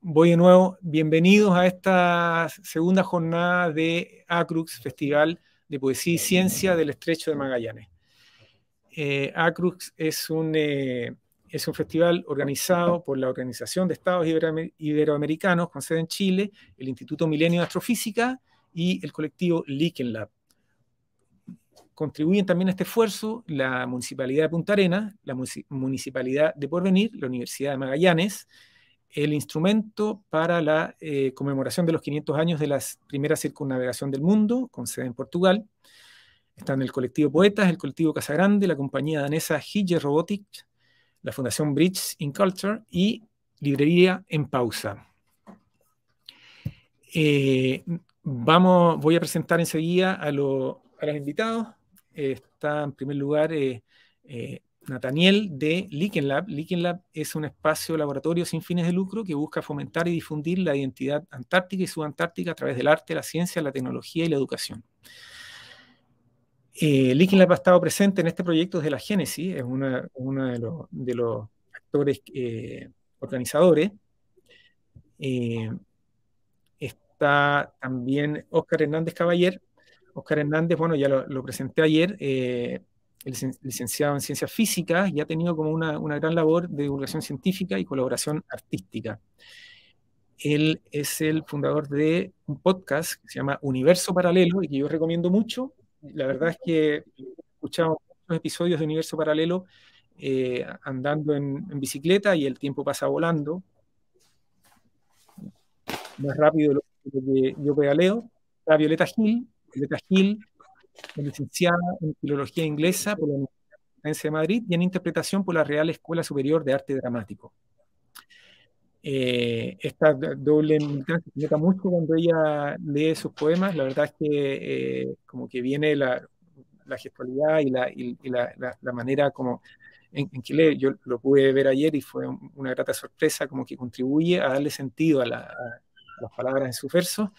voy de nuevo. Bienvenidos a esta segunda jornada de ACRUX, Festival de Poesía y Ciencia del Estrecho de Magallanes. ACRUX es un festival organizado por la Organización de Estados Iberoamericanos, con sede en Chile, el Instituto Milenio de Astrofísica y el colectivo Lichen Lab. Contribuyen también a este esfuerzo la Municipalidad de Punta Arenas, la Municipalidad de Porvenir, la Universidad de Magallanes, el instrumento para la conmemoración de los 500 años de la primera circunnavegación del mundo, con sede en Portugal. Están el colectivo Poetas, el colectivo Casagrande, la compañía danesa Hige Robotics, la Fundación Bridge in Culture y Librería en Pausa. Voy a presentar enseguida a los invitados. Está en primer lugar Nathaniel de Lichen Lab. Lichen Lab es un espacio laboratorio sin fines de lucro que busca fomentar y difundir la identidad antártica y subantártica a través del arte, la ciencia, la tecnología y la educación. Lichen Lab ha estado presente en este proyecto desde la génesis, es uno de los actores organizadores. Está también Óscar Hernández Caballer. Óscar Hernández, bueno, ya lo presenté ayer, licenciado en Ciencias Físicas, y ha tenido como una gran labor de divulgación científica y colaboración artística. Él es el fundador de un podcast que se llama Universo Paralelo y que yo recomiendo mucho. La verdad es que he escuchado muchos episodios de Universo Paralelo andando en bicicleta y el tiempo pasa volando más rápido de lo que yo pedaleo. Está Violeta Gil es licenciada en Filología Inglesa por la Universidad de Madrid y en Interpretación por la Real Escuela Superior de Arte Dramático. Esta doble militancia se nota mucho cuando ella lee sus poemas. La verdad es que como que viene la gestualidad y la manera como en que lee. Yo lo pude ver ayer y fue una grata sorpresa, como que contribuye a darle sentido a las palabras en sus versos.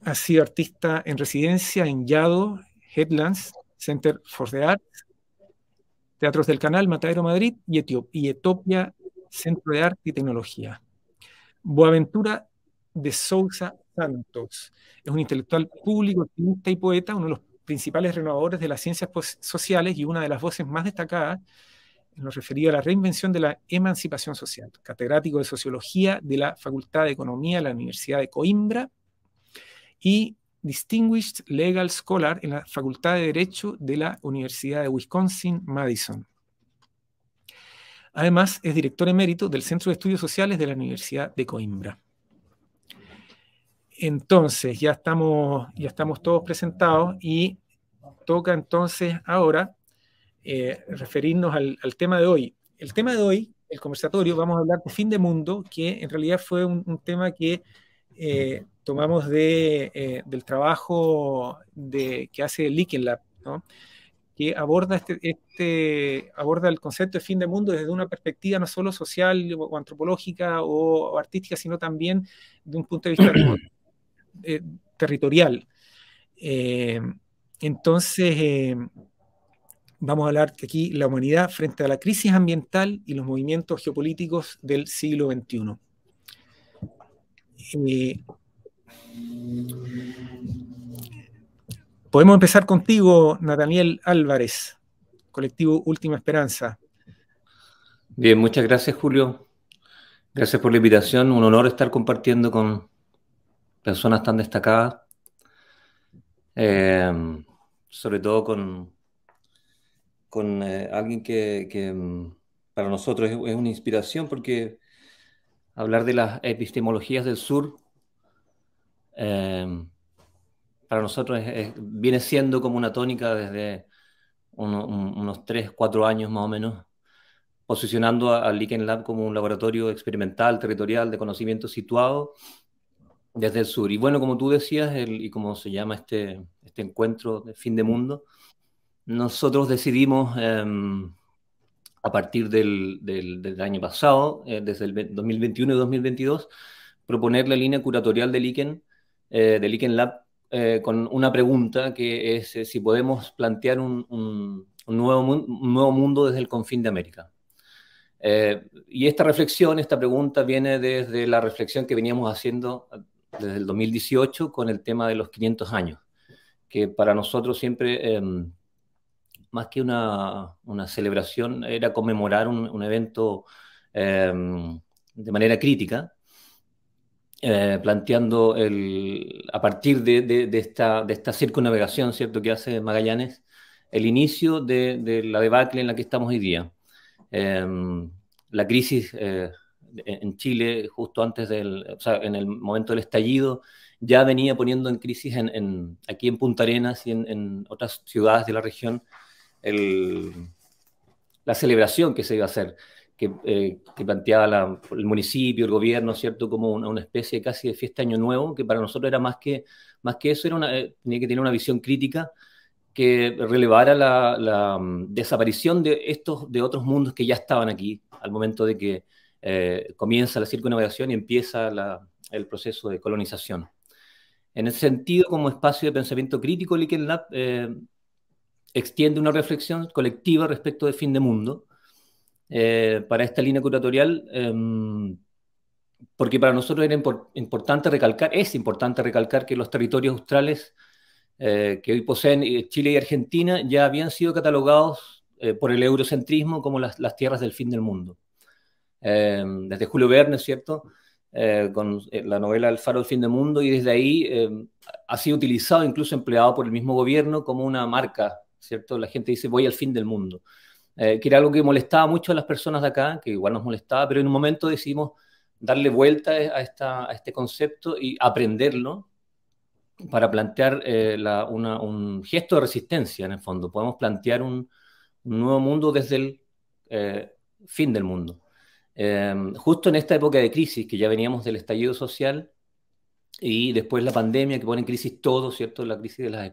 Ha sido artista en residencia en Yado, Headlands, Center for the Arts, Teatros del Canal, Matadero Madrid y Etopia, Centro de Arte y Tecnología. Boaventura de Sousa Santos es un intelectual público, activista y poeta, uno de los principales renovadores de las ciencias sociales y una de las voces más destacadas en lo referido a la reinvención de la emancipación social. Catedrático de Sociología de la Facultad de Economía de la Universidad de Coimbra y Distinguished Legal Scholar en la Facultad de Derecho de la Universidad de Wisconsin-Madison. Además, es director emérito del Centro de Estudios Sociales de la Universidad de Coimbra. Entonces, ya estamos todos presentados y toca entonces ahora referirnos al tema de hoy. El tema de hoy, el conversatorio, vamos a hablar de fin de mundo, que en realidad fue un tema que tomamos del trabajo que hace Lichen Lab, ¿no? Que aborda aborda el concepto de fin de mundo desde una perspectiva no solo social o antropológica o artística, sino también de un punto de vista como, territorial. Entonces, vamos a hablar aquí la humanidad frente a la crisis ambiental y los movimientos geopolíticos del siglo XXI. Podemos empezar contigo, Nathaniel Álvarez, colectivo Última Esperanza. Bien, muchas gracias, Julio. Gracias por la invitación. Un honor estar compartiendo con personas tan destacadas. Sobre todo con alguien que para nosotros es una inspiración, porque hablar de las epistemologías del sur para nosotros viene siendo como una tónica desde unos 3, 4 años más o menos, posicionando al Lichen Lab como un laboratorio experimental, territorial, de conocimiento situado desde el sur. Y bueno, como tú decías, y como se llama este encuentro de fin de mundo, nosotros decidimos a partir del año pasado, desde el 2021 y 2022, proponer la línea curatorial de Lichen Lab con una pregunta que es si podemos plantear un nuevo mundo desde el confín de América. Y esta reflexión, esta pregunta viene desde la reflexión que veníamos haciendo desde el 2018 con el tema de los 500 años, que para nosotros siempre, más que una celebración, era conmemorar un evento de manera crítica, planteando a partir de esta circunnavegación, ¿cierto?, que hace Magallanes, el inicio de la debacle en la que estamos hoy día. La crisis en Chile, justo antes o sea, en el momento del estallido, ya venía poniendo en crisis aquí en Punta Arenas y en otras ciudades de la región la celebración que se iba a hacer, que planteaba el municipio, el gobierno, ¿cierto?, como una especie casi de fiesta de Año Nuevo, que para nosotros era más que eso, tenía que tener una visión crítica que relevara la desaparición de otros mundos que ya estaban aquí, al momento de que comienza la circunnavegación y empieza el proceso de colonización. En ese sentido, como espacio de pensamiento crítico, Liken Lab extiende una reflexión colectiva respecto del fin de mundo para esta línea curatorial, porque para nosotros es importante recalcar que los territorios australes que hoy poseen Chile y Argentina ya habían sido catalogados por el eurocentrismo como las tierras del fin del mundo. Desde Julio Verne, ¿cierto?, con la novela El faro del fin del mundo, y desde ahí ha sido utilizado, incluso empleado por el mismo gobierno como una marca, ¿cierto? La gente dice voy al fin del mundo, que era algo que molestaba mucho a las personas de acá, que igual nos molestaba, pero en un momento decidimos darle vuelta a este concepto y aprenderlo para plantear un gesto de resistencia, en el fondo. Podemos plantear un nuevo mundo desde el fin del mundo. Justo en esta época de crisis, que ya veníamos del estallido social y después la pandemia que pone en crisis todo, ¿cierto?, la crisis de las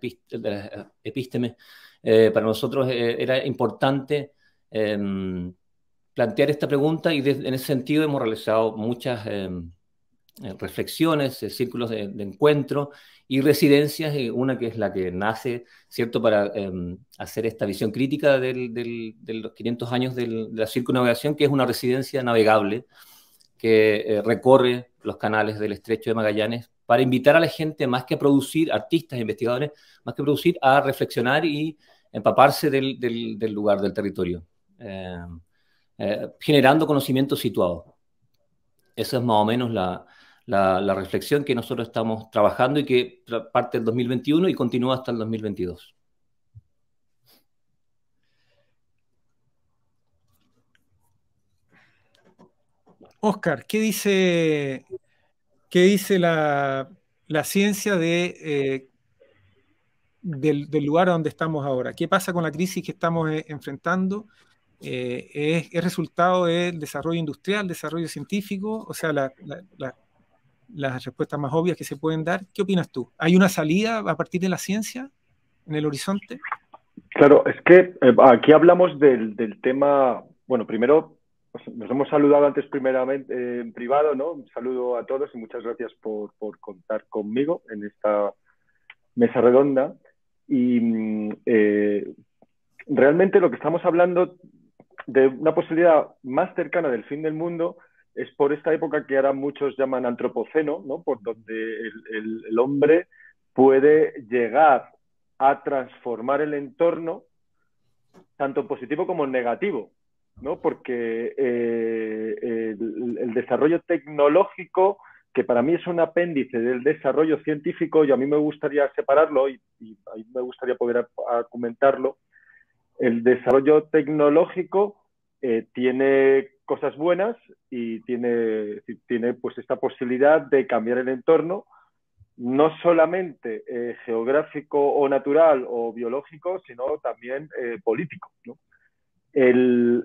epístemes, para nosotros era importante plantear esta pregunta, y en ese sentido hemos realizado muchas reflexiones, círculos de encuentro y residencias, una que es la que nace, ¿cierto?, para hacer esta visión crítica de los 500 años de la circunnavegación, que es una residencia navegable que recorre los canales del Estrecho de Magallanes para invitar a la gente, más que a producir, artistas e investigadores, más que producir, a reflexionar y empaparse del lugar, del territorio, generando conocimiento situado. Esa es más o menos la reflexión que nosotros estamos trabajando y que parte del 2021 y continúa hasta el 2022. Oscar, ¿qué dice la ciencia del lugar donde estamos ahora? ¿Qué pasa con la crisis que estamos enfrentando? ¿Es resultado del desarrollo industrial, desarrollo científico? O sea, las respuestas más obvias que se pueden dar. ¿Qué opinas tú? ¿Hay una salida a partir de la ciencia en el horizonte? Claro, es que aquí hablamos del tema, bueno, primero nos hemos saludado antes primeramente en privado, ¿no? Un saludo a todos y muchas gracias por contar conmigo en esta mesa redonda. Y realmente lo que estamos hablando de una posibilidad más cercana del fin del mundo es por esta época que ahora muchos llaman antropoceno, ¿no? Por donde el hombre puede llegar a transformar el entorno tanto positivo como negativo, ¿no? Porque el desarrollo tecnológico, que para mí es un apéndice del desarrollo científico, y a mí me gustaría separarlo y a mí me gustaría poder argumentarlo. El desarrollo tecnológico tiene cosas buenas y tiene pues esta posibilidad de cambiar el entorno, no solamente geográfico o natural o biológico, sino también político, ¿no? El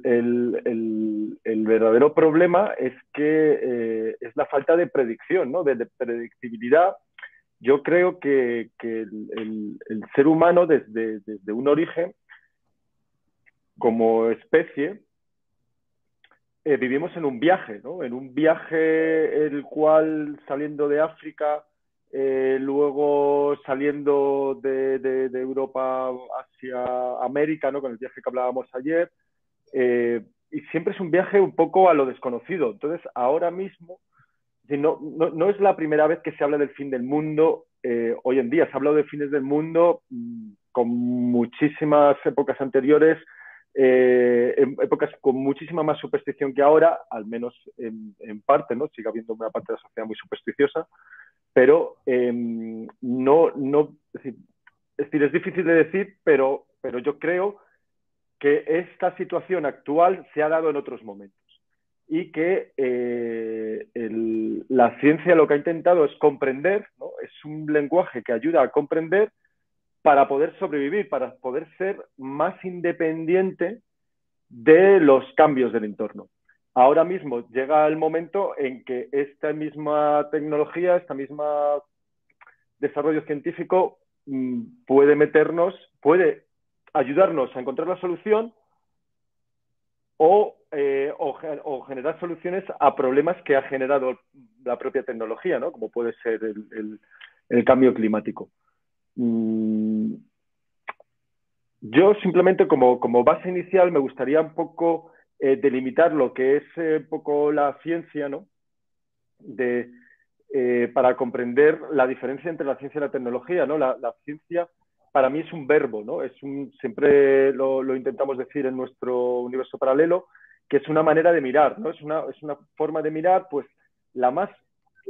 verdadero problema es que es la falta de predicción, ¿no? de predictibilidad. Yo creo que el ser humano desde un origen, como especie, vivimos en un viaje, ¿no? En un viaje el cual, saliendo de África, luego saliendo de Europa hacia América, ¿no? Con el viaje que hablábamos ayer, y siempre es un viaje un poco a lo desconocido. Entonces, ahora mismo, no es la primera vez que se habla del fin del mundo. Hoy en día se ha hablado de fines del mundo con muchísimas épocas anteriores, épocas con muchísima más superstición que ahora, al menos en parte, ¿no? Sigue habiendo una parte de la sociedad muy supersticiosa, pero es decir, es difícil de decir, pero yo creo que esta situación actual se ha dado en otros momentos y que la ciencia lo que ha intentado es comprender, ¿no? Es un lenguaje que ayuda a comprender para poder sobrevivir, para poder ser más independiente de los cambios del entorno. Ahora mismo llega el momento en que esta misma tecnología, esta misma desarrollo científico puede ayudarnos a encontrar la solución o generar soluciones a problemas que ha generado la propia tecnología, ¿no? Como puede ser el cambio climático. Yo simplemente como base inicial me gustaría un poco delimitar lo que es un poco la ciencia, ¿no? Para comprender la diferencia entre la ciencia y la tecnología, ¿no? La ciencia para mí es un verbo, ¿no? Siempre lo intentamos decir en nuestro universo paralelo, que es una manera de mirar, ¿no? Es una forma de mirar, pues, la más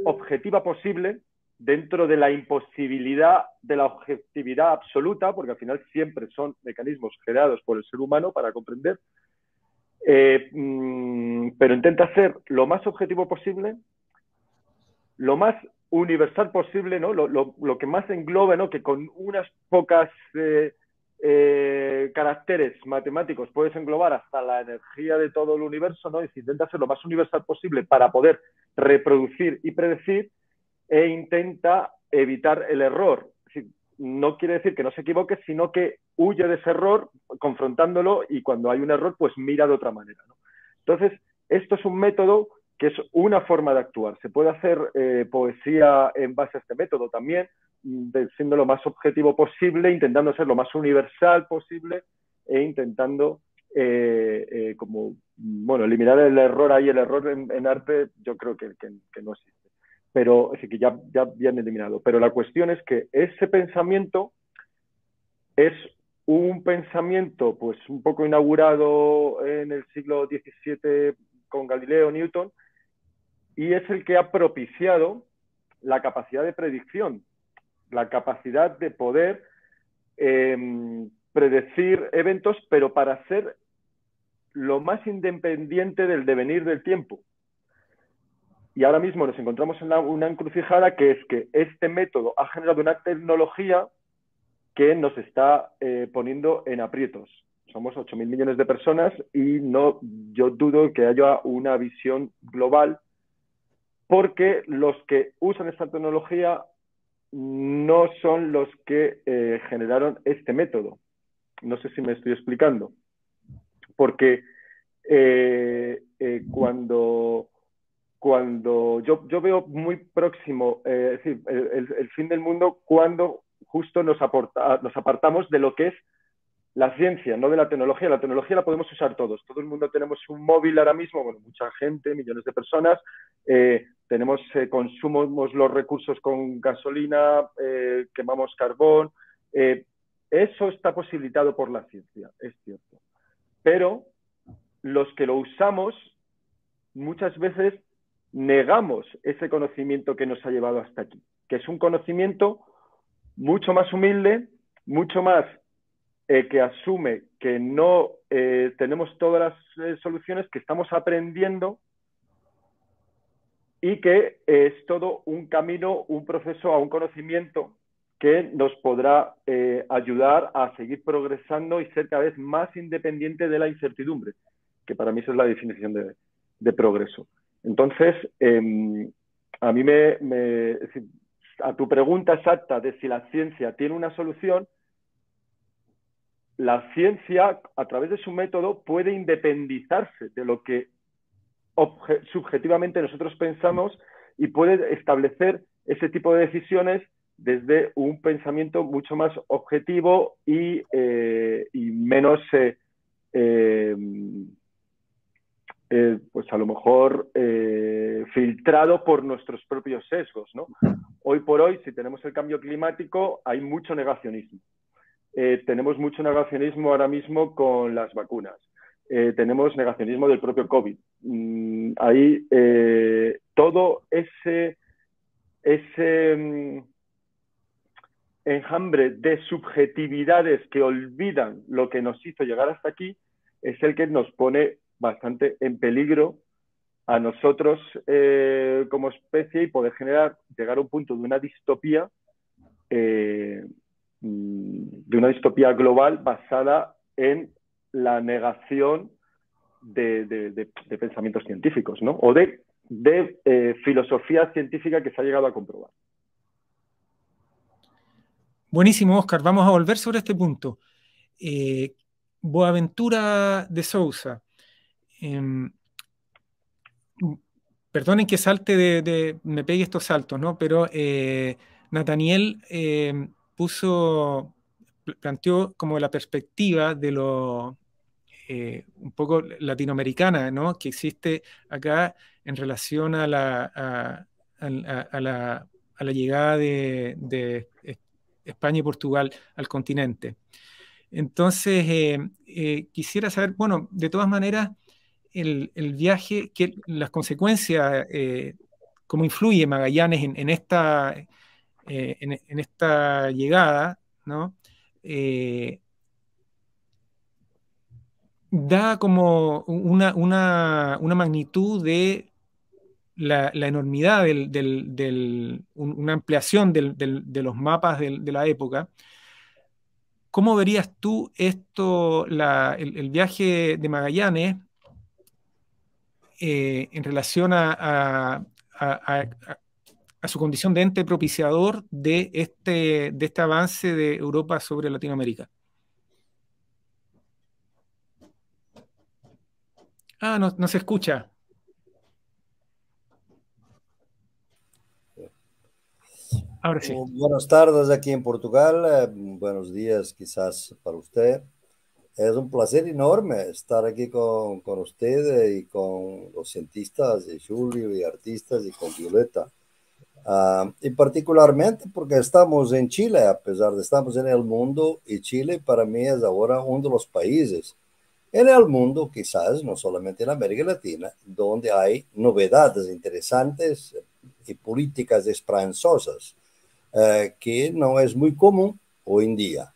objetiva posible dentro de la imposibilidad de la objetividad absoluta, porque al final siempre son mecanismos creados por el ser humano para comprender, pero intenta ser lo más objetivo posible, lo más universal posible, ¿no? Lo que más englobe, ¿no? Que con unas pocas caracteres matemáticos puedes englobar hasta la energía de todo el universo, ¿no? Es decir, intenta ser lo más universal posible para poder reproducir y predecir e intenta evitar el error. Es decir, no quiere decir que no se equivoque, sino que huye de ese error confrontándolo y cuando hay un error, pues mira de otra manera, ¿no? Entonces, esto es un método que es una forma de actuar. Se puede hacer poesía en base a este método también, siendo lo más objetivo posible, intentando ser lo más universal posible e intentando eliminar el error ahí. El error en arte yo creo que no existe. Pero es decir, que ya viene eliminado. Pero la cuestión es que ese pensamiento es un pensamiento pues un poco inaugurado en el siglo XVII con Galileo, Newton, y es el que ha propiciado la capacidad de predicción, la capacidad de poder predecir eventos, pero para ser lo más independiente del devenir del tiempo. Y ahora mismo nos encontramos en una encrucijada, que es que este método ha generado una tecnología que nos está poniendo en aprietos. Somos 8.000 millones de personas y yo dudo que haya una visión global, porque los que usan esta tecnología no son los que generaron este método. No sé si me estoy explicando. Porque cuando yo veo muy próximo es decir, el fin del mundo cuando justo nos apartamos de lo que es la ciencia, no de la tecnología. La tecnología la podemos usar todos. Todo el mundo tenemos un móvil ahora mismo, bueno, mucha gente, millones de personas. Consumimos los recursos con gasolina, quemamos carbón. Eso está posibilitado por la ciencia, es cierto. Pero los que lo usamos muchas veces negamos ese conocimiento que nos ha llevado hasta aquí, que es un conocimiento mucho más humilde, mucho más que asume que no tenemos todas las soluciones, que estamos aprendiendo y que es todo un camino, un proceso a un conocimiento que nos podrá ayudar a seguir progresando y ser cada vez más independiente de la incertidumbre, que para mí esa es la definición de progreso. Entonces, a mí a tu pregunta exacta de si la ciencia tiene una solución, la ciencia, a través de su método, puede independizarse de lo que subjetivamente nosotros pensamos y puede establecer ese tipo de decisiones desde un pensamiento mucho más objetivo y menos pues a lo mejor filtrado por nuestros propios sesgos, ¿no? Hoy por hoy, si tenemos el cambio climático, hay mucho negacionismo. Tenemos mucho negacionismo ahora mismo con las vacunas. Tenemos negacionismo del propio COVID. Hay todo ese enjambre de subjetividades que olvidan lo que nos hizo llegar hasta aquí, es el que nos pone bastante en peligro a nosotros como especie y poder llegar a un punto de una distopía global basada en la negación de pensamientos científicos, ¿no? O de filosofía científica que se ha llegado a comprobar. Buenísimo, Óscar. Vamos a volver sobre este punto. Boaventura de Sousa. Perdonen que me pegue estos saltos, ¿no? Pero Nathaniel planteó como la perspectiva de lo un poco latinoamericana, ¿no? Que existe acá en relación a la llegada de España y Portugal al continente. Entonces, quisiera saber, bueno, de todas maneras, el viaje, las consecuencias, cómo influye Magallanes en esta llegada, ¿no? Da como una magnitud de la enormidad una ampliación de los mapas de la época. ¿Cómo verías tú esto, el viaje de Magallanes en relación a su condición de ente propiciador de este avance de Europa sobre Latinoamérica? No se escucha. Ahora sí. Buenas tardes aquí en Portugal, buenos días quizás para usted. Es un placer enorme estar aquí con usted y con los cientistas y Julio y artistas y con Violeta. Y particularmente porque estamos en Chile, a pesar de estamos en el mundo, y Chile para mí es ahora uno de los países en el mundo, quizás no solamente en América Latina, donde hay novedades interesantes y políticas esperanzosas que no es muy común hoy en día.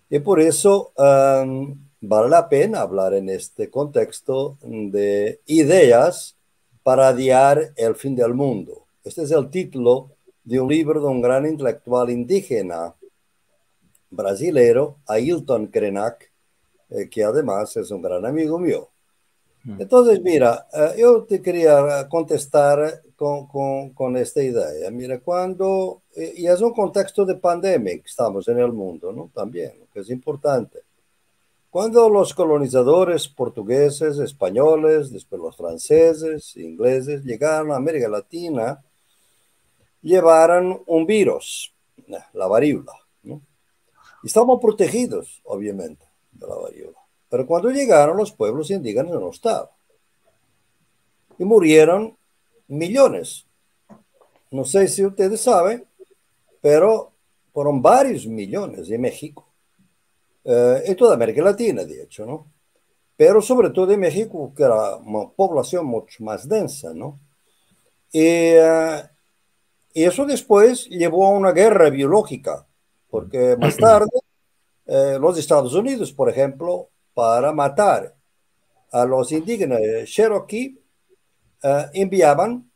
Y por eso vale la pena hablar en este contexto de ideas para adiar el fin del mundo. Este es el título de un libro de un gran intelectual indígena brasilero, Ailton Krenak, que además es un gran amigo mío. Entonces, mira, yo te quería contestar con esta idea. Mira, y es un contexto de pandemia que estamos en el mundo, ¿no? También, que es importante. Cuando los colonizadores portugueses, españoles, después los franceses, ingleses, llegaron a América Latina, llevaron un virus, la varíola, ¿no? Y estamos protegidos, obviamente, de la varíola. Pero cuando llegaron los pueblos indígenas no estaban. Y murieron millones. No sé si ustedes saben, pero fueron varios millones en México. En toda América Latina, de hecho, ¿no? Pero sobre todo en México, que era una población mucho más densa, ¿no? Y eso después llevó a una guerra biológica, porque más tarde los Estados Unidos, por ejemplo, para matar a los indígenas Cherokee, enviaban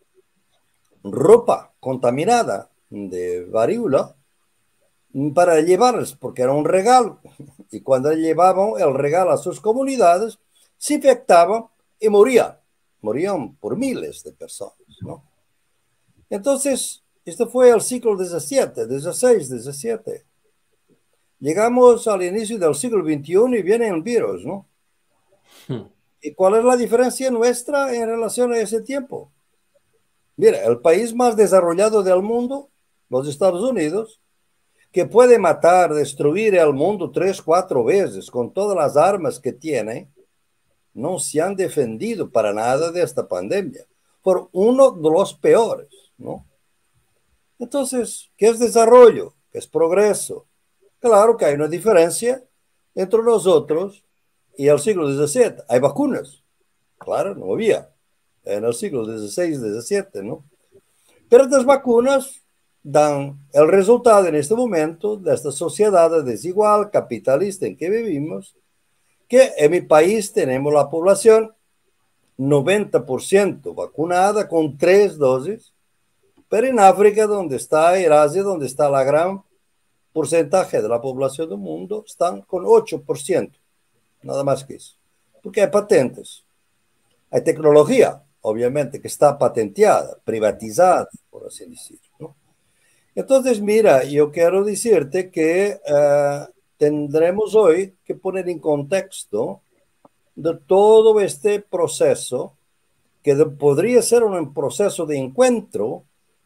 ropa contaminada de varíola para llevarles, porque era un regalo. Y cuando llevaban el regalo a sus comunidades, se infectaban y morían. Morían por miles de personas, ¿no? Entonces, esto fue el siglo XVII, XVI, XVII. Llegamos al inicio del siglo XXI y viene el virus, ¿no? ¿Y cuál es la diferencia nuestra en relación a ese tiempo? Mira, el país más desarrollado del mundo, los Estados Unidos, que puede matar, destruir el mundo 3, 4 veces con todas las armas que tiene, no se han defendido para nada de esta pandemia. Por uno de los peores, ¿no? Entonces, ¿qué es desarrollo? ¿Qué es progreso? Claro que hay una diferencia entre nosotros y el siglo XVII. Hay vacunas. Claro, no había. En el siglo XVI, XVII, ¿no? Pero estas vacunas dan el resultado en este momento de esta sociedad desigual, capitalista en que vivimos, que en mi país tenemos la población 90% vacunada con 3 dosis, pero en África, donde está, en Asia, donde está la gran porcentaje de la población del mundo, están con 8%, nada más que eso, porque hay patentes, hay tecnología, obviamente, que está patenteada, privatizada, por así decirlo, ¿no? Entonces, mira, yo quiero decirte que tendremos hoy que poner en contexto de todo este proceso, que podría ser un proceso de encuentro,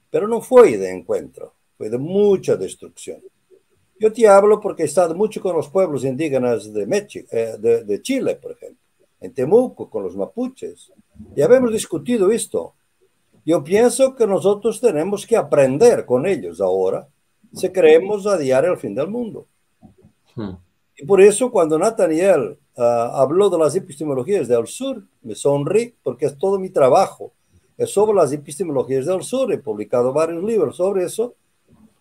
pero no fue de encuentro, fue de mucha destrucción. Yo te hablo porque he estado mucho con los pueblos indígenas de México, de Chile, por ejemplo, en Temuco, con los mapuches. Ya habíamos discutido esto. Yo pienso que nosotros tenemos que aprender con ellos ahora si queremos adiar el fin del mundo. Y por eso cuando Nathaniel habló de las epistemologías del sur, me sonrí porque es todo mi trabajo. Es sobre las epistemologías del sur. He publicado varios libros sobre eso,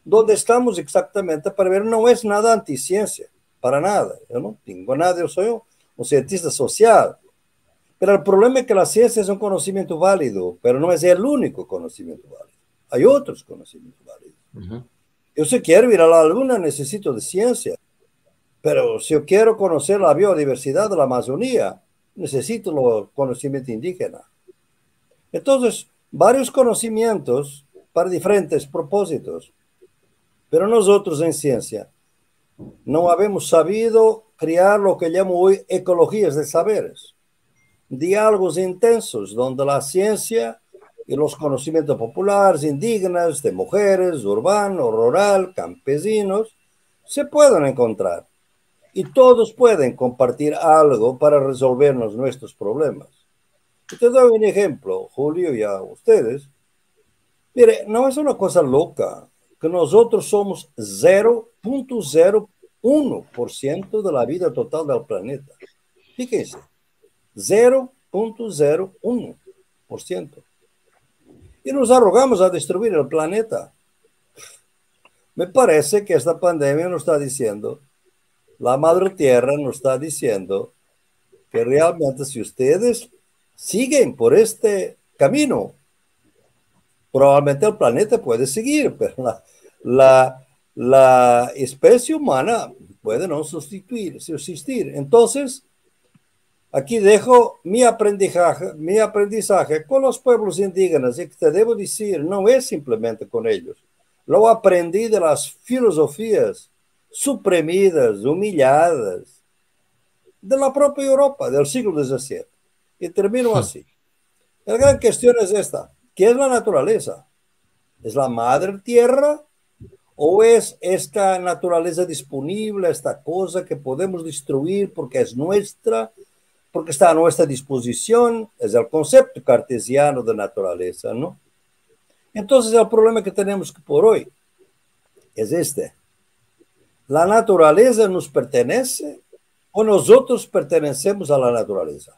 donde estamos exactamente para ver, no es nada anticiencia, para nada. Yo no tengo nada, yo soy un cientista social. Pero el problema es que la ciencia es un conocimiento válido, pero no es el único conocimiento válido. Hay otros conocimientos válidos. Yo si quiero ir a la luna necesito de ciencia, pero si yo quiero conocer la biodiversidad de la Amazonía, necesito el conocimiento indígena. Entonces, varios conocimientos para diferentes propósitos. Pero nosotros en ciencia no habemos sabido crear lo que llamo hoy ecologías de saberes. Diálogos intensos donde la ciencia y los conocimientos populares, indígenas, de mujeres, urbano, rural, campesinos, se pueden encontrar. Y todos pueden compartir algo para resolvernos nuestros problemas. Y te doy un ejemplo, Julio, y a ustedes. Mire, no es una cosa loca que nosotros somos 0.01% de la vida total del planeta. Fíjense, 0.01%. Y nos arrogamos a destruir el planeta. Me parece que esta pandemia nos está diciendo, la Madre Tierra nos está diciendo que realmente si ustedes siguen por este camino, probablemente el planeta puede seguir, pero la especie humana puede no subsistir. Entonces, aquí dejo mi aprendizaje con los pueblos indígenas, y que te debo decir, no es simplemente con ellos. Lo aprendí de las filosofías suprimidas, humilladas, de la propia Europa, del siglo XVII. Y termino así. La gran cuestión es esta. ¿Qué es la naturaleza? ¿Es la madre tierra? ¿O es esta naturaleza disponible, esta cosa que podemos destruir porque es nuestra, porque está a nuestra disposición? Es el concepto cartesiano de naturaleza, ¿no? Entonces el problema que tenemos por hoy es este. ¿La naturaleza nos pertenece o nosotros pertenecemos a la naturaleza?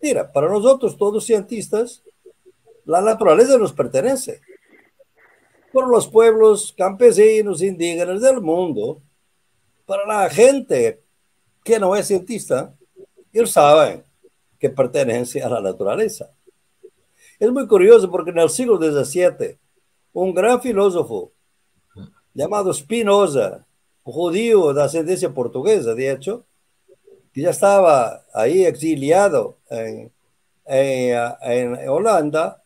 Mira, para nosotros todos cientistas, la naturaleza nos pertenece. Por los pueblos campesinos, indígenas del mundo, para la gente que no es cientista, ellos saben que pertenece a la naturaleza. Es muy curioso porque en el siglo XVII, un gran filósofo llamado Spinoza, un judío de ascendencia portuguesa, de hecho, que ya estaba ahí exiliado en Holanda,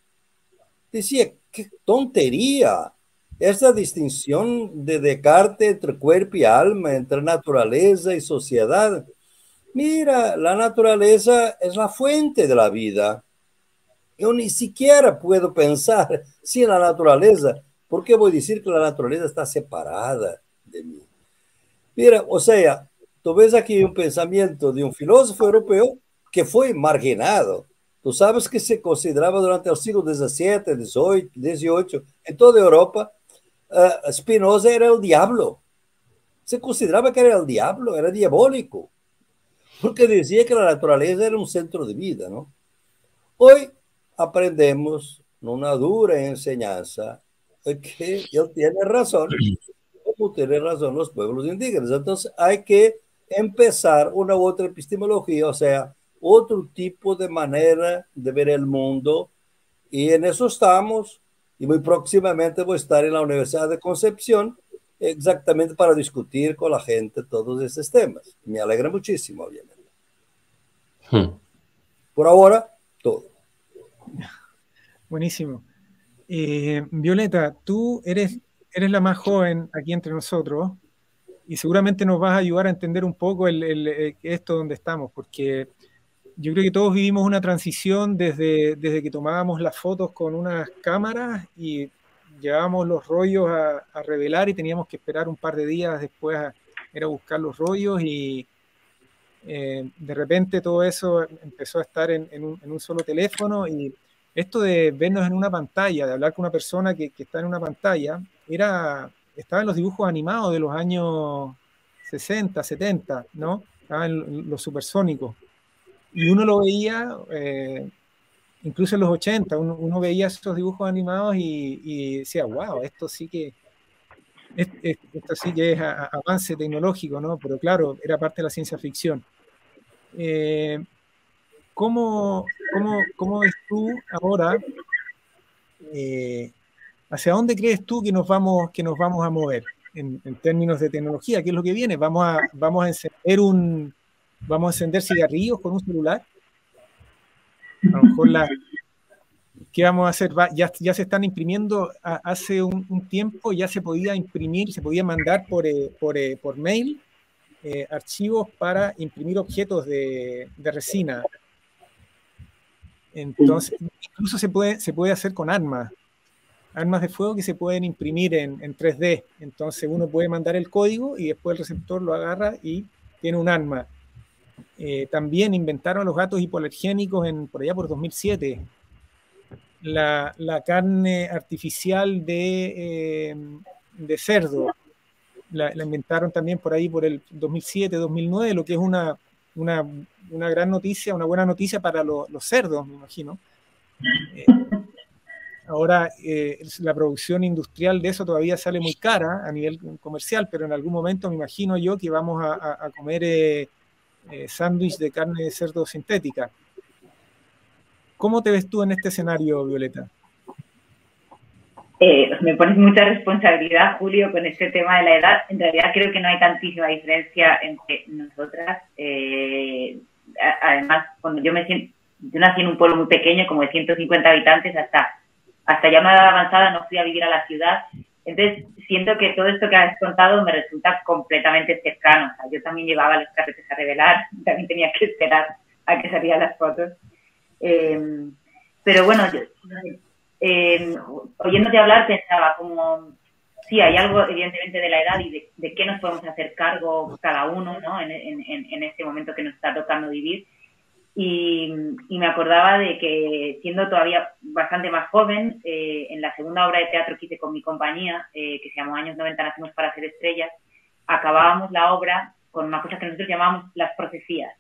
decía, qué tontería, esa distinción de Descartes entre cuerpo y alma, entre naturaleza y sociedad. Mira, la naturaleza es la fuente de la vida. Yo ni siquiera puedo pensar sin la naturaleza. ¿Por qué voy a decir que la naturaleza está separada de mí? Mira, o sea, tú ves aquí un pensamiento de un filósofo europeo que fue marginado. Tú sabes que se consideraba durante el siglo XVII, XVIII, en toda Europa, Spinoza era el diablo. Se consideraba que era el diablo, era diabólico, porque decía que la naturaleza era un centro de vida, ¿no? Hoy aprendemos una dura enseñanza que él tiene razón, como tienen razón los pueblos indígenas. Entonces hay que empezar una u otra epistemología, o sea, otro tipo de manera de ver el mundo, y en eso estamos, y muy próximamente voy a estar en la Universidad de Concepción exactamente para discutir con la gente todos estos temas. Me alegra muchísimo, obviamente. Por ahora, todo. Buenísimo. Violeta, tú eres la más joven aquí entre nosotros y seguramente nos vas a ayudar a entender un poco esto donde estamos, porque yo creo que todos vivimos una transición desde que tomábamos las fotos con unas cámaras y llevábamos los rollos a revelar y teníamos que esperar un par de días después a ir a buscar los rollos y de repente todo eso empezó a estar en un solo teléfono y esto de vernos en una pantalla, de hablar con una persona que está en una pantalla, estaba en los dibujos animados de los años 60, 70, ¿no? Estaban los supersónicos. Y uno lo veía, incluso en los 80, uno veía esos dibujos animados y decía, wow, esto sí que es avance tecnológico, ¿no? Pero claro, era parte de la ciencia ficción. ¿Cómo ves tú ahora? ¿Hacia dónde crees tú que nos vamos a mover en términos de tecnología? ¿Qué es lo que viene? ¿Vamos a encender cigarrillos con un celular? A lo mejor ¿qué vamos a hacer? Ya se están imprimiendo, hace un tiempo ya se podía imprimir, se podía mandar por mail archivos para imprimir objetos de resina. Entonces, incluso se puede hacer con armas de fuego que se pueden imprimir en 3D. Entonces uno puede mandar el código y después el receptor lo agarra y tiene un arma. También inventaron los gatos hipoalergénicos por allá por 2007. La carne artificial de cerdo la inventaron también por ahí por el 2007, 2009, lo que es una gran noticia, una buena noticia para los cerdos, me imagino. Ahora la producción industrial de eso todavía sale muy cara a nivel comercial, pero en algún momento me imagino yo que vamos a comer sándwich de carne de cerdo sintética. ¿Cómo te ves tú en este escenario, Violeta? Me pones mucha responsabilidad, Julio, con este tema de la edad. En realidad creo que no hay tantísima diferencia entre nosotras. Además, cuando yo nací en un pueblo muy pequeño, como de 150 habitantes, hasta ya una edad avanzada no fui a vivir a la ciudad. Entonces, siento que todo esto que has contado me resulta completamente cercano. O sea, yo también llevaba los carretes a revelar, también tenía que esperar a que salieran las fotos. Pero bueno, oyéndote hablar pensaba como, sí, hay algo evidentemente de la edad y de qué nos podemos hacer cargo cada uno, ¿no? en este momento que nos está tocando vivir. Y me acordaba de que siendo todavía bastante más joven, en la segunda obra de teatro que hice con mi compañía, que se llamó Años 90 nacimos para ser estrellas, acabábamos la obra con una cosa que nosotros llamábamos las profecías.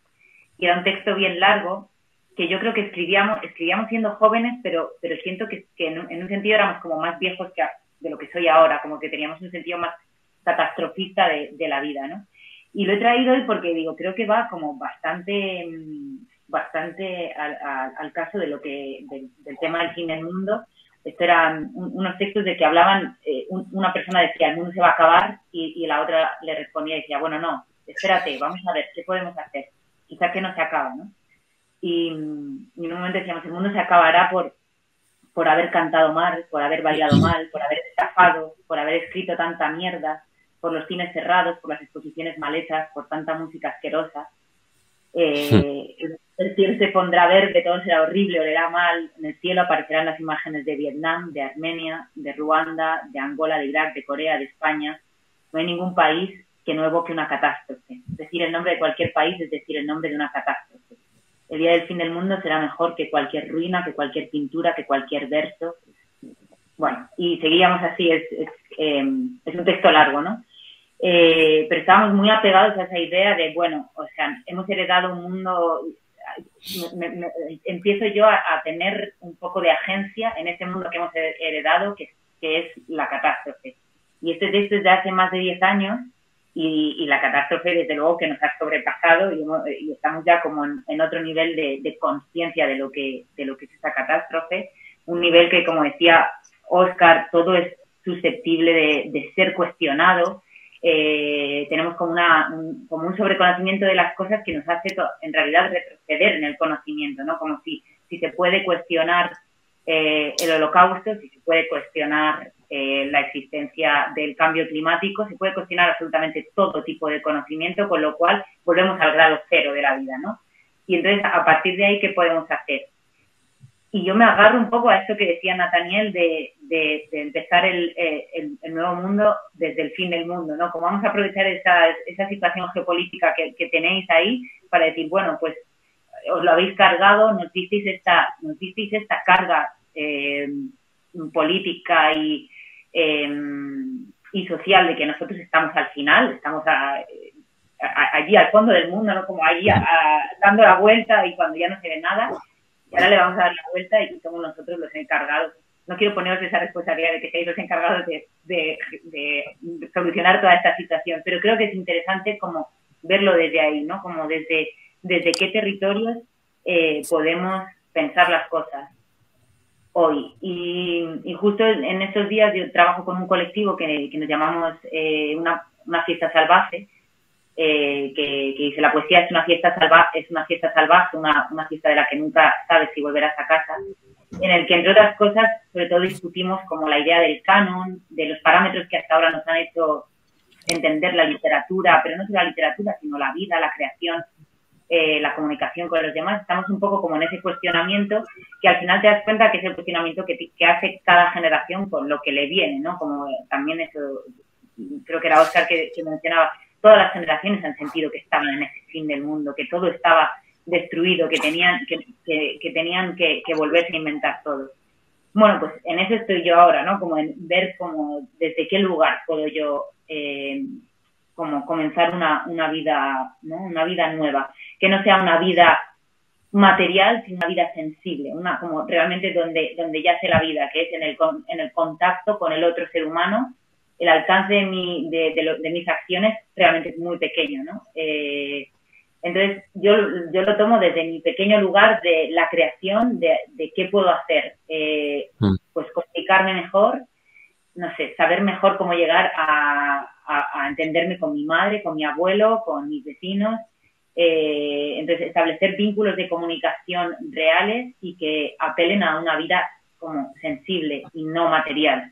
Y era un texto bien largo que yo creo que escribíamos siendo jóvenes, pero siento que en un sentido éramos como más viejos de lo que soy ahora, como que teníamos un sentido más catastrofista de la vida, ¿no? Y lo he traído hoy porque digo, creo que va como bastante al caso del tema del fin del mundo. Estos eran unos textos de que hablaban, una persona decía, el mundo se va a acabar, y la otra le respondía y decía, bueno, no, espérate, vamos a ver, ¿qué podemos hacer? Quizá que no se acaba, ¿no? Y en un momento decíamos, el mundo se acabará por haber cantado mal, por haber bailado mal, por haber estafado, por haber escrito tanta mierda, por los cines cerrados, por las exposiciones mal hechas, por tanta música asquerosa. El cielo se pondrá verde, todo será horrible, olerá mal, en el cielo aparecerán las imágenes de Vietnam, de Armenia, de Ruanda, de Angola, de Irak, de Corea, de España. No hay ningún país que no evoque una catástrofe. Decir el nombre de cualquier país es decir el nombre de una catástrofe. el día del fin del mundo será mejor que cualquier ruina, que cualquier pintura, que cualquier verso. Bueno, y seguíamos así, es un texto largo, ¿no? Pero estábamos muy apegados a esa idea de, bueno, o sea, hemos heredado un mundo, empiezo yo a tener un poco de agencia en ese mundo que hemos heredado, que es la catástrofe. Y este texto es de hace más de 10 años, y la catástrofe, desde luego, que nos ha sobrepasado, y estamos ya como en otro nivel de conciencia de lo que es esa catástrofe, un nivel que, como decía Óscar, todo es susceptible de ser cuestionado. Tenemos como un sobreconocimiento de las cosas que nos hace en realidad retroceder en el conocimiento, ¿no? Como si se puede cuestionar el holocausto, si se puede cuestionar la existencia del cambio climático, se puede cuestionar absolutamente todo tipo de conocimiento, con lo cual volvemos al grado cero de la vida, ¿no? Y entonces, a partir de ahí, ¿qué podemos hacer? Y yo me agarro un poco a esto que decía Nathaniel de empezar el nuevo mundo desde el fin del mundo, ¿no? Como vamos a aprovechar esa situación geopolítica que tenéis ahí para decir, bueno, pues os lo habéis cargado, nos disteis esta carga política y social de que nosotros estamos al final, estamos allí al fondo del mundo, ¿no? Como allí dando la vuelta y cuando ya no se ve nada. Y ahora le vamos a dar la vuelta y somos nosotros los encargados. No quiero poneros esa responsabilidad de que seáis los encargados de solucionar toda esta situación, pero creo que es interesante como verlo desde ahí, ¿no? Como desde qué territorios podemos pensar las cosas hoy. Y justo en estos días yo trabajo con un colectivo que nos llamamos una fiesta salvaje, que dice la poesía es una fiesta salvaje, una fiesta de la que nunca sabes si volverás a casa, en el que, entre otras cosas, sobre todo discutimos como la idea del canon, de los parámetros que hasta ahora nos han hecho entender la literatura, pero no solo la literatura, sino la vida, la creación, la comunicación con los demás. Estamos un poco como en ese cuestionamiento, que al final te das cuenta que es el cuestionamiento que hace cada generación con lo que le viene, ¿no? Como también eso, creo que era Óscar que mencionaba, todas las generaciones han sentido que estaban en ese fin del mundo, que todo estaba destruido, que tenían que volverse a inventar todo. Bueno, pues en eso estoy yo ahora, ¿no? Como en ver como desde qué lugar puedo yo como comenzar una vida, ¿no? Una vida nueva, que no sea una vida material, sino una vida sensible, como realmente donde yace la vida, que es en el contacto con el otro ser humano. El alcance de mis acciones realmente es muy pequeño, ¿no? Entonces, yo lo tomo desde mi pequeño lugar de la creación, de qué puedo hacer. Pues comunicarme mejor, no sé, saber mejor cómo llegar a entenderme con mi madre, con mi abuelo, con mis vecinos. Entonces, establecer vínculos de comunicación reales y que apelen a una vida como sensible y no material.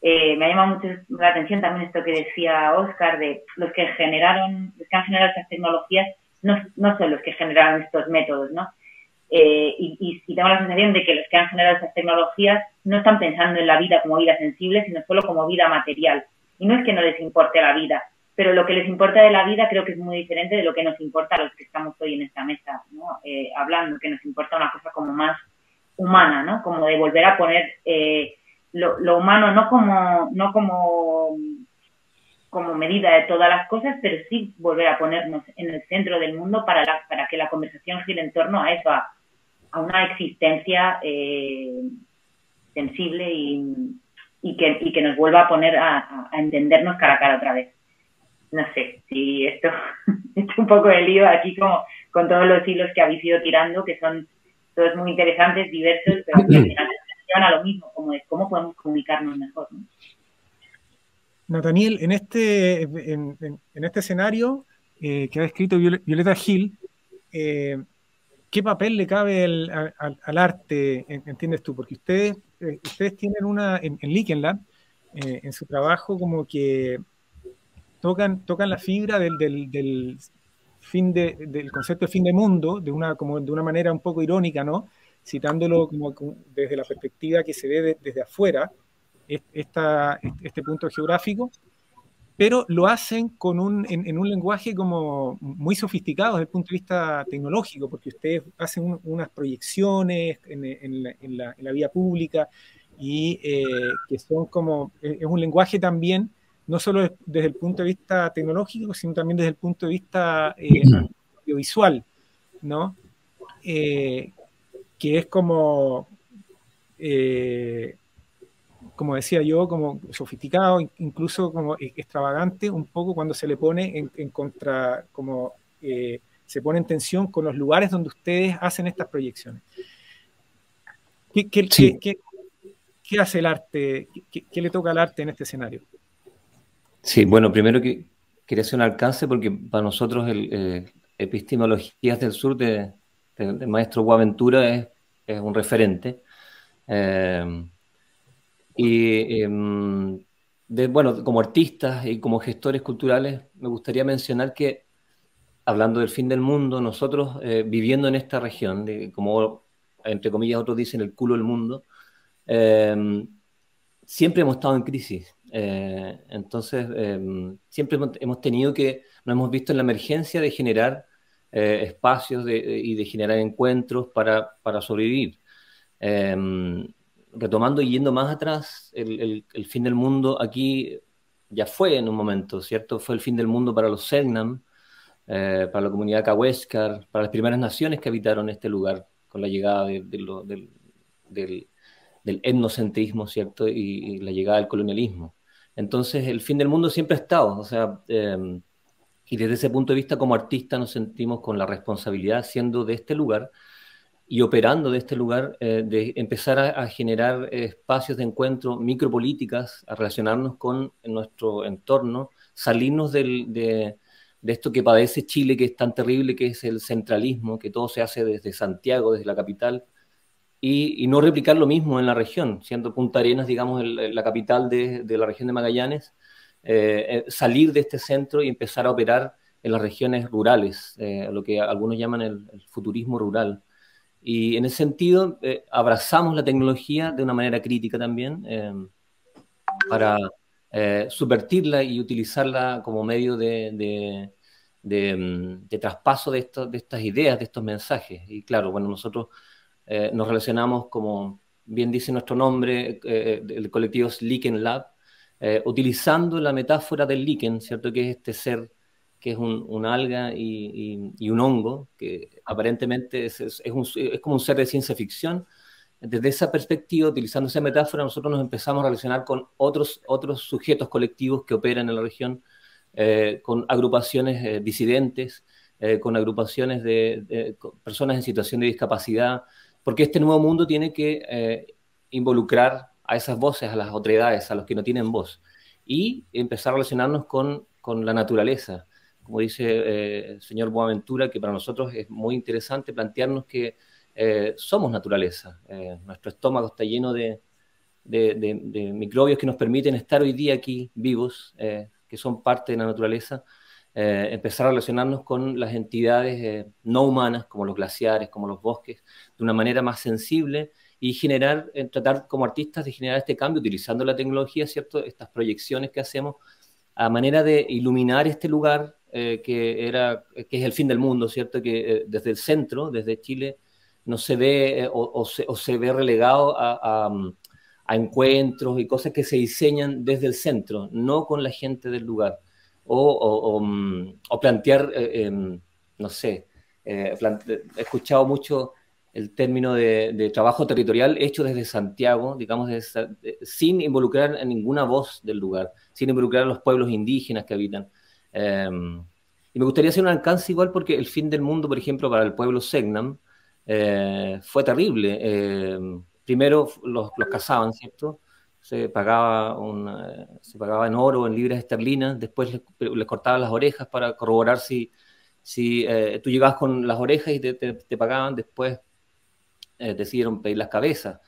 Me ha llamado mucho la atención también esto que decía Óscar de los que han generado estas tecnologías no son los que generaron estos métodos, ¿no? Y tengo la sensación de que los que han generado estas tecnologías no están pensando en la vida como vida sensible, sino solo como vida material. Y no es que no les importe la vida, pero lo que les importa de la vida creo que es muy diferente de lo que nos importa a los que estamos hoy en esta mesa, ¿no? Hablando, que nos importa una cosa como más humana, ¿no? Como de volver a poner lo humano no como medida de todas las cosas, pero sí volver a ponernos en el centro del mundo para que la conversación gire en torno a eso, a una existencia sensible y que nos vuelva a poner a entendernos cara a cara otra vez. No sé si esto es un poco de lío aquí como con todos los hilos que habéis ido tirando, que son todos muy interesantes, diversos, pero al final a lo mismo, como es cómo podemos comunicarnos mejor, ¿no? Nathaniel, en este escenario que ha escrito Violeta Gil, ¿qué papel le cabe al arte, entiendes tú? Porque ustedes tienen en Liken Lab, en su trabajo, como que tocan la fibra del concepto de fin de mundo, de una manera un poco irónica, ¿no? Citándolo como desde la perspectiva que se ve desde afuera, este punto geográfico, pero lo hacen en un lenguaje como muy sofisticado desde el punto de vista tecnológico, porque ustedes hacen unas proyecciones en la vía pública y que son como, es un lenguaje también, no solo desde el punto de vista tecnológico, sino también desde el punto de vista audiovisual, ¿no? Que es como decía yo, como sofisticado, incluso como extravagante, un poco cuando se le pone en contra, como se pone en tensión con los lugares donde ustedes hacen estas proyecciones. Sí. ¿Qué hace el arte? ¿Qué le toca al arte en este escenario? Sí, bueno, primero que quería hacer un alcance porque para nosotros Epistemologías del Sur del maestro Boaventura es un referente. Bueno, como artistas y como gestores culturales, me gustaría mencionar que, hablando del fin del mundo, nosotros viviendo en esta región, como entre comillas otros dicen el culo del mundo, siempre hemos estado en crisis. Entonces, siempre hemos tenido nos hemos visto en la emergencia de generar espacios y de generar encuentros para sobrevivir. Retomando y yendo más atrás, el fin del mundo aquí ya fue en un momento, ¿cierto? Fue el fin del mundo para los Selknam, para la comunidad Cahuéscar, para las primeras naciones que habitaron este lugar con la llegada del etnocentrismo, ¿cierto? Y la llegada del colonialismo. Entonces, el fin del mundo siempre ha estado, o sea, y desde ese punto de vista, como artistas, nos sentimos con la responsabilidad, siendo de este lugar y operando de este lugar, de empezar a generar espacios de encuentro, micropolíticas, a relacionarnos con nuestro entorno, salirnos de esto que padece Chile, que es tan terrible, que es el centralismo, que todo se hace desde Santiago, desde la capital, y no replicar lo mismo en la región, siendo Punta Arenas, digamos, la capital de la región de Magallanes, salir de este centro y empezar a operar en las regiones rurales, lo que algunos llaman el futurismo rural. Y en ese sentido, abrazamos la tecnología de una manera crítica también, para subvertirla y utilizarla como medio de traspaso de estas ideas, de estos mensajes. Y claro, bueno, nosotros nos relacionamos, como bien dice nuestro nombre, el colectivo es Lichen Lab, utilizando la metáfora del líquen, ¿cierto? Que es este ser que es un alga y un hongo, que aparentemente es como un ser de ciencia ficción. Desde esa perspectiva, utilizando esa metáfora, nosotros nos empezamos a relacionar con otros sujetos colectivos que operan en la región, con agrupaciones disidentes, con agrupaciones de personas en situación de discapacidad, porque este nuevo mundo tiene que involucrar a esas voces, a las otredades, a los que no tienen voz, y empezar a relacionarnos con la naturaleza. Como dice el señor Boaventura, que para nosotros es muy interesante plantearnos que somos naturaleza. Nuestro estómago está lleno de microbios que nos permiten estar hoy día aquí vivos, que son parte de la naturaleza. Empezar a relacionarnos con las entidades no humanas, como los glaciares, como los bosques, de una manera más sensible y tratar como artistas de generar este cambio utilizando la tecnología, ¿cierto? Estas proyecciones que hacemos a manera de iluminar este lugar que es el fin del mundo, ¿cierto? Que desde el centro, desde Chile, no se ve o se ve relegado a encuentros y cosas que se diseñan desde el centro, no con la gente del lugar. O plantear, no sé, he escuchado mucho el término de trabajo territorial hecho desde Santiago, digamos, sin involucrar a ninguna voz del lugar, sin involucrar a los pueblos indígenas que habitan. Y me gustaría hacer un alcance igual porque el fin del mundo, por ejemplo, para el pueblo Selknam, fue terrible. Primero los cazaban, ¿cierto? Se pagaba en oro, en libras esterlinas, después les cortaban las orejas para corroborar si tú llegabas con las orejas y te pagaban, después decidieron pedir las cabezas.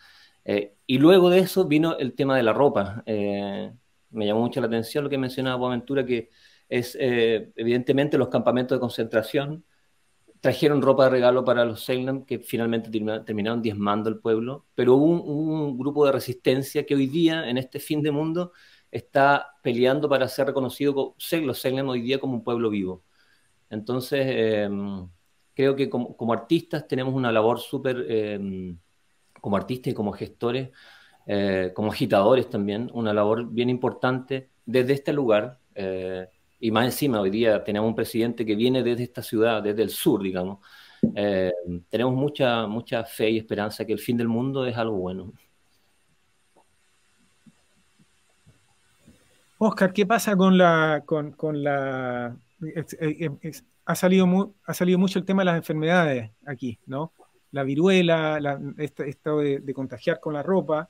Y luego de eso vino el tema de la ropa. Me llamó mucho la atención lo que mencionaba Boaventura, que es evidentemente los campamentos de concentración trajeron ropa de regalo para los Selknam, que finalmente terminaron diezmando el pueblo, pero hubo un grupo de resistencia que hoy día, en este fin de mundo, está peleando para ser reconocido, los Selknam hoy día como un pueblo vivo. Entonces, creo que como artistas tenemos una labor súper, como artistas y como gestores, como agitadores también, una labor bien importante desde este lugar. Y más encima, hoy día tenemos un presidente que viene desde esta ciudad, desde el sur, digamos. Tenemos mucha fe y esperanza que el fin del mundo es algo bueno. Oscar, ¿qué pasa con la... ha salido mucho el tema de las enfermedades aquí, ¿no? La viruela, esto de contagiar con la ropa.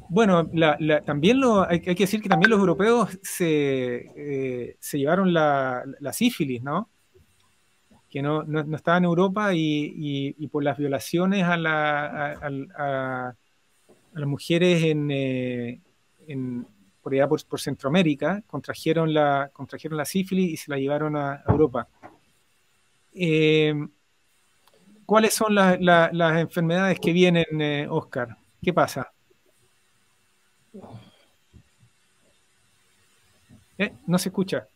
Bueno, también hay que decir que también los europeos se llevaron la sífilis, ¿no? Que no estaba en Europa y por las violaciones a las mujeres por allá por Centroamérica, contrajeron la sífilis y se la llevaron a Europa. ¿Cuáles son las enfermedades que vienen, Oscar? ¿Qué pasa? No se escucha.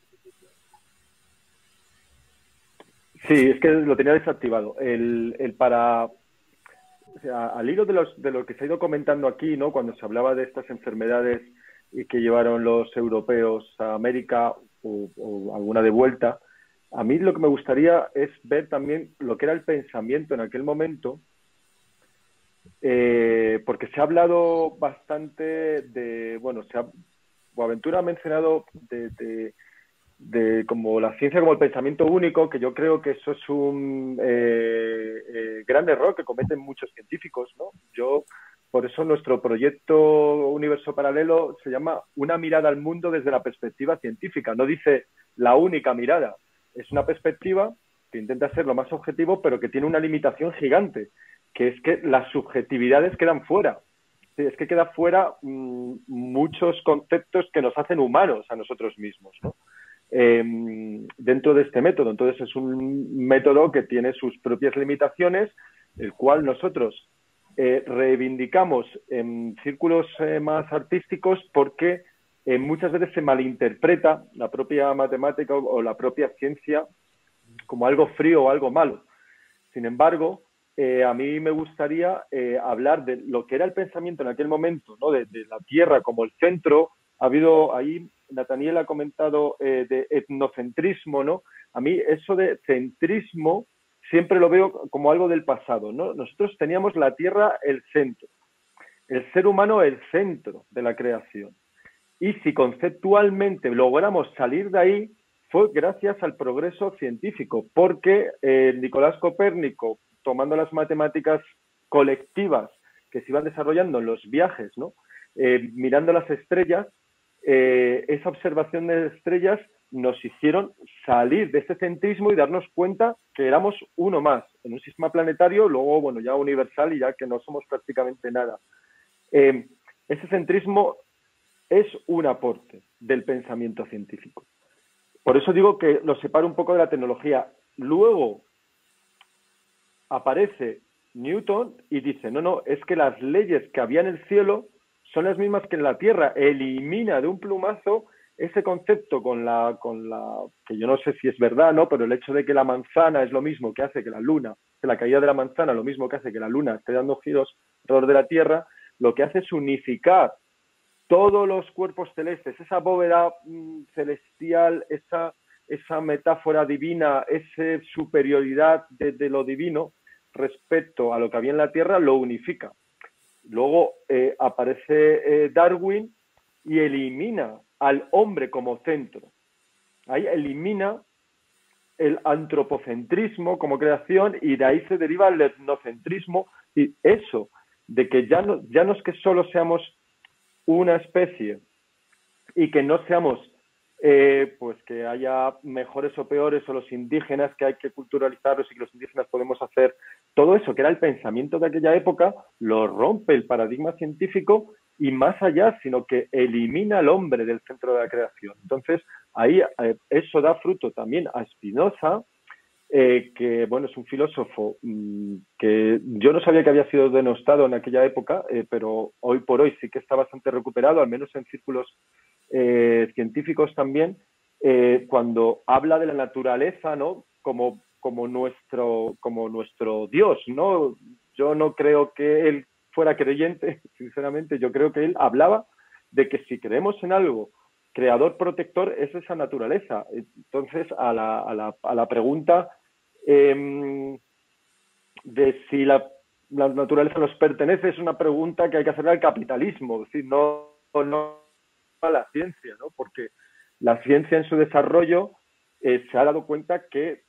Sí, es que lo tenía desactivado. O sea, al hilo de lo que se ha ido comentando aquí, ¿no? Cuando se hablaba de estas enfermedades que llevaron los europeos a América o alguna de vuelta, a mí lo que me gustaría es ver también lo que era el pensamiento en aquel momento, porque se ha hablado bastante de, bueno, Boaventura ha mencionado de como la ciencia como el pensamiento único, que yo creo que eso es un gran error que cometen muchos científicos, ¿no? Por eso nuestro proyecto Universo Paralelo se llama Una mirada al mundo desde la perspectiva científica. No dice la única mirada. Es una perspectiva que intenta ser lo más objetivo, pero que tiene una limitación gigante, que es que las subjetividades quedan fuera. Sí, es que queda fuera muchos conceptos que nos hacen humanos a nosotros mismos, ¿no? Dentro de este método. Entonces es un método que tiene sus propias limitaciones, el cual nosotros reivindicamos en círculos más artísticos porque muchas veces se malinterpreta la propia matemática o la propia ciencia como algo frío o algo malo. Sin embargo, a mí me gustaría hablar de lo que era el pensamiento en aquel momento, ¿no? de la Tierra como el centro. Ha habido ahí, Nathaniel ha comentado de etnocentrismo, ¿no? A mí eso de centrismo siempre lo veo como algo del pasado, ¿no? Nosotros teníamos la Tierra el centro, el ser humano el centro de la creación. Y si conceptualmente logramos salir de ahí, fue gracias al progreso científico, porque Nicolás Copérnico, tomando las matemáticas colectivas que se iban desarrollando en los viajes, ¿no? Mirando las estrellas, esa observación de estrellas nos hicieron salir de este centrismo y darnos cuenta que éramos uno más en un sistema planetario, luego, bueno, ya universal y ya que no somos prácticamente nada. Ese centrismo es un aporte del pensamiento científico. Por eso digo que lo separo un poco de la tecnología. Luego aparece Newton y dice, no, es que las leyes que había en el cielo son las mismas que en la Tierra. Elimina de un plumazo ese concepto que yo no sé si es verdad, ¿no? Pero el hecho de que la manzana es lo mismo que hace que la luna, que la caída de la manzana lo mismo que hace que la luna esté dando giros alrededor de la Tierra, lo que hace es unificar todos los cuerpos celestes, esa bóveda celestial, esa metáfora divina, esa superioridad de lo divino respecto a lo que había en la Tierra, lo unifica. Luego aparece Darwin y elimina al hombre como centro. Ahí elimina el antropocentrismo como creación y de ahí se deriva el etnocentrismo. Y eso, de que ya no es que solo seamos una especie y que no seamos pues que haya mejores o peores o los indígenas que hay que culturalizarlos y que los indígenas podemos hacer todo eso que era el pensamiento de aquella época, lo rompe el paradigma científico y más allá, sino que elimina al hombre del centro de la creación. Entonces ahí eso da fruto también a Spinoza que, bueno, es un filósofo que yo no sabía que había sido denostado en aquella época, pero hoy por hoy sí que está bastante recuperado, al menos en círculos científicos también, cuando habla de la naturaleza, ¿no? Como nuestro Dios, ¿no? Yo no creo que él fuera creyente, sinceramente, yo creo que él hablaba de que si creemos en algo creador protector es esa naturaleza. Entonces, a la pregunta de si la naturaleza nos pertenece es una pregunta que hay que hacerle al capitalismo, es decir, no a la ciencia, ¿no? Porque la ciencia en su desarrollo se ha dado cuenta que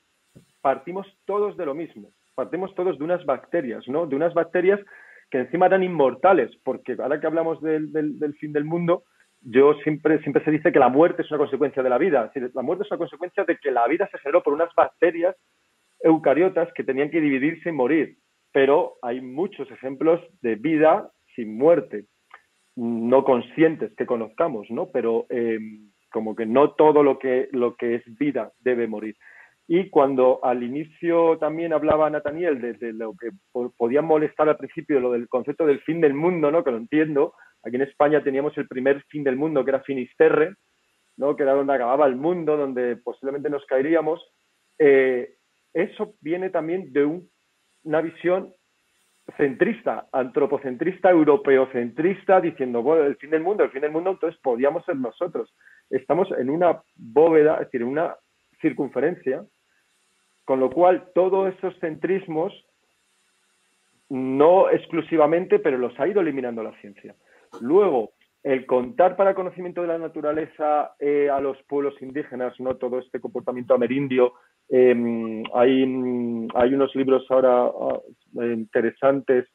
partimos todos de lo mismo, partimos todos de unas bacterias, ¿no? De unas bacterias que encima eran inmortales, porque ahora que hablamos del fin del mundo, siempre se dice que la muerte es una consecuencia de la vida. Es decir, la muerte es una consecuencia de que la vida se generó por unas bacterias eucariotas que tenían que dividirse y morir. Pero hay muchos ejemplos de vida sin muerte, no conscientes que conozcamos, ¿no? Pero como que no todo lo que es vida debe morir. Y cuando al inicio también hablaba Nathaniel de lo que podía molestar al principio, lo del concepto del fin del mundo, ¿no? Que lo entiendo. Aquí en España teníamos el primer fin del mundo, que era Finisterre, ¿no? Que era donde acababa el mundo, donde posiblemente nos caeríamos. Eso viene también de una visión centrista, antropocentrista, europeocentrista, diciendo, bueno, el fin del mundo, entonces podíamos ser nosotros. Estamos en una bóveda, es decir, en una circunferencia, con lo cual todos esos centrismos, no exclusivamente, pero los ha ido eliminando la ciencia. Luego, el contar para conocimiento de la naturaleza a los pueblos indígenas, no todo este comportamiento amerindio. Hay unos libros ahora interesantes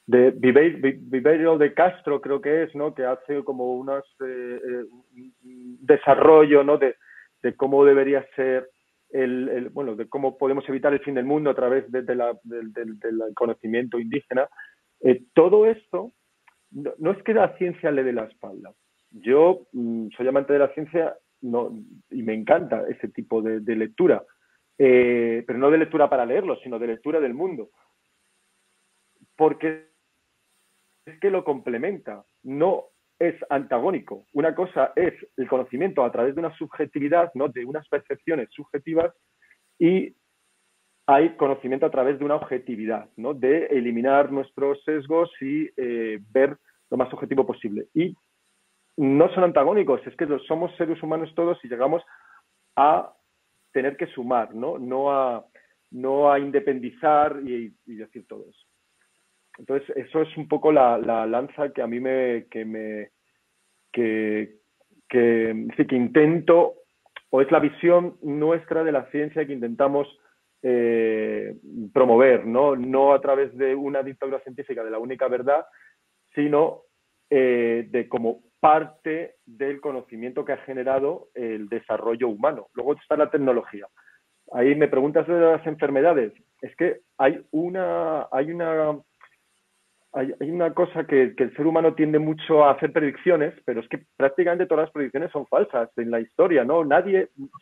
de Viverio de Castro, creo que es, ¿no? Que hace como un desarrollo, ¿no? de cómo debería ser bueno, de cómo podemos evitar el fin del mundo a través del conocimiento indígena. Todo esto no es que la ciencia le dé la espalda. Yo soy amante de la ciencia y me encanta ese tipo de lectura, pero no de lectura para leerlo, sino de lectura del mundo. Porque es que lo complementa, no es antagónico. Una cosa es el conocimiento a través de una subjetividad, ¿no? De unas percepciones subjetivas, y hay conocimiento a través de una objetividad, ¿no? De eliminar nuestros sesgos y ver lo más objetivo posible. Y no son antagónicos, es que somos seres humanos todos y llegamos a tener que sumar, ¿no? No a independizar y decir todo eso. Entonces, eso es un poco la lanza que a mí que intento, o es la visión nuestra de la ciencia que intentamos promover, no a través de una dictadura científica de la única verdad, sino de como parte del conocimiento que ha generado el desarrollo humano. Luego está la tecnología. Ahí me preguntas de las enfermedades. Es que hay una cosa que el ser humano tiende mucho a hacer predicciones, pero es que prácticamente todas las predicciones son falsas en la historia, ¿no?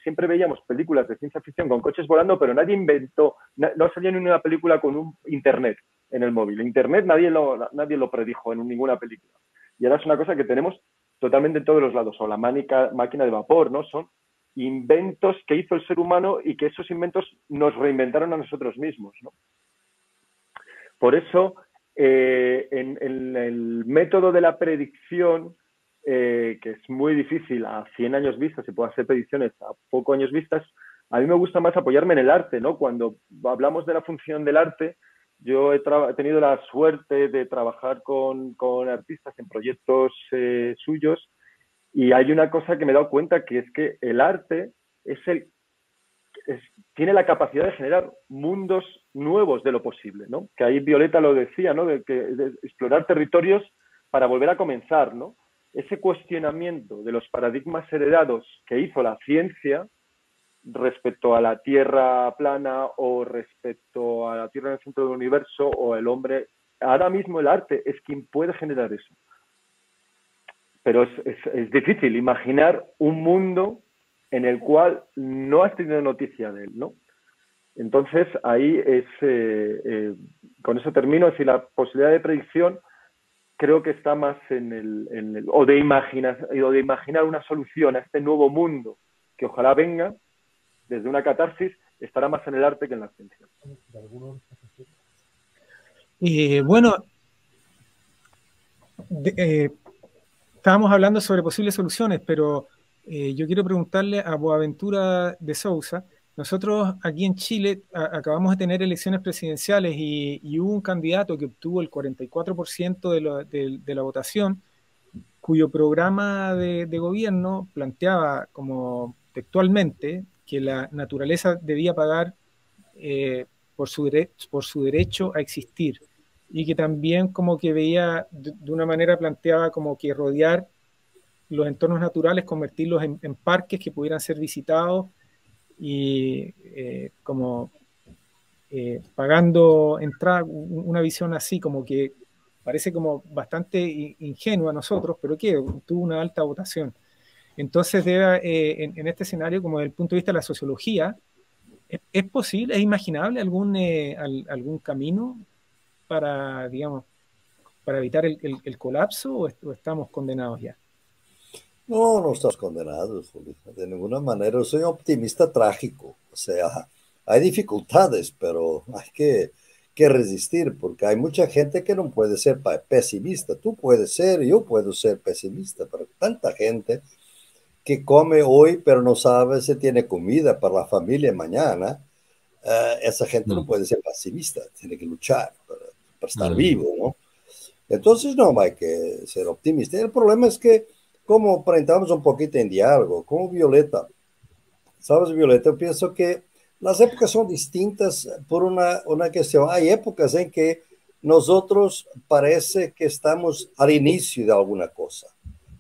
Siempre veíamos películas de ciencia ficción con coches volando, pero nadie inventó, no salía ni una película con un internet en el móvil. Internet nadie lo predijo en ninguna película. Y ahora es una cosa que tenemos totalmente en todos los lados, o la máquina de vapor, ¿no? Son inventos que hizo el ser humano y que esos inventos nos reinventaron a nosotros mismos, ¿no? Por eso, en el método de la predicción, que es muy difícil a 100 años vista, se puede hacer predicciones a pocos años vistas, a mí me gusta más apoyarme en el arte, ¿no? Cuando hablamos de la función del arte, yo he tenido la suerte de trabajar con artistas en proyectos suyos, y hay una cosa que me he dado cuenta, que es que el arte tiene la capacidad de generar mundos nuevos de lo posible, ¿no? Que ahí Violeta lo decía, ¿no? De explorar territorios para volver a comenzar, ¿no? Ese cuestionamiento de los paradigmas heredados que hizo la ciencia respecto a la Tierra plana o respecto a la Tierra en el centro del universo o el hombre, ahora mismo el arte es quien puede generar eso. pero es difícil imaginar un mundo en el cual no has tenido noticia de él, ¿no? Entonces, ahí con eso termino, si la posibilidad de predicción creo que está más o de imaginar una solución a este nuevo mundo que ojalá venga desde una catarsis, estará más en el arte que en la ciencia. Bueno, estábamos hablando sobre posibles soluciones, pero yo quiero preguntarle a Boaventura de Sousa. Nosotros aquí en Chile acabamos de tener elecciones presidenciales y hubo un candidato que obtuvo el 44% de la votación, cuyo programa de gobierno planteaba como textualmente que la naturaleza debía pagar por su derecho a existir, y que también como que veía de una manera planteaba como que rodear los entornos naturales, convertirlos en parques que pudieran ser visitados y pagando entrada, una visión así como que parece como bastante ingenua a nosotros, pero que tuvo una alta votación. Entonces, en este escenario, como desde el punto de vista de la sociología, ¿es posible, es imaginable algún camino para, digamos, para evitar el colapso, o estamos condenados ya? No, no estás condenado, Julio. De ninguna manera. Soy un optimista trágico. O sea, hay dificultades, pero hay que resistir, porque hay mucha gente que no puede ser pesimista. Tú puedes ser, yo puedo ser pesimista, pero tanta gente que come hoy, pero no sabe si tiene comida para la familia mañana. Esa gente no puede ser pesimista, tiene que luchar para estar vivo, ¿no? Entonces no hay que ser optimista. El problema es que, como entramos un poquito en diálogo, como Violeta, ¿sabes, Violeta? Yo pienso que las épocas son distintas por una cuestión. Hay épocas en que nosotros parece que estamos al inicio de alguna cosa.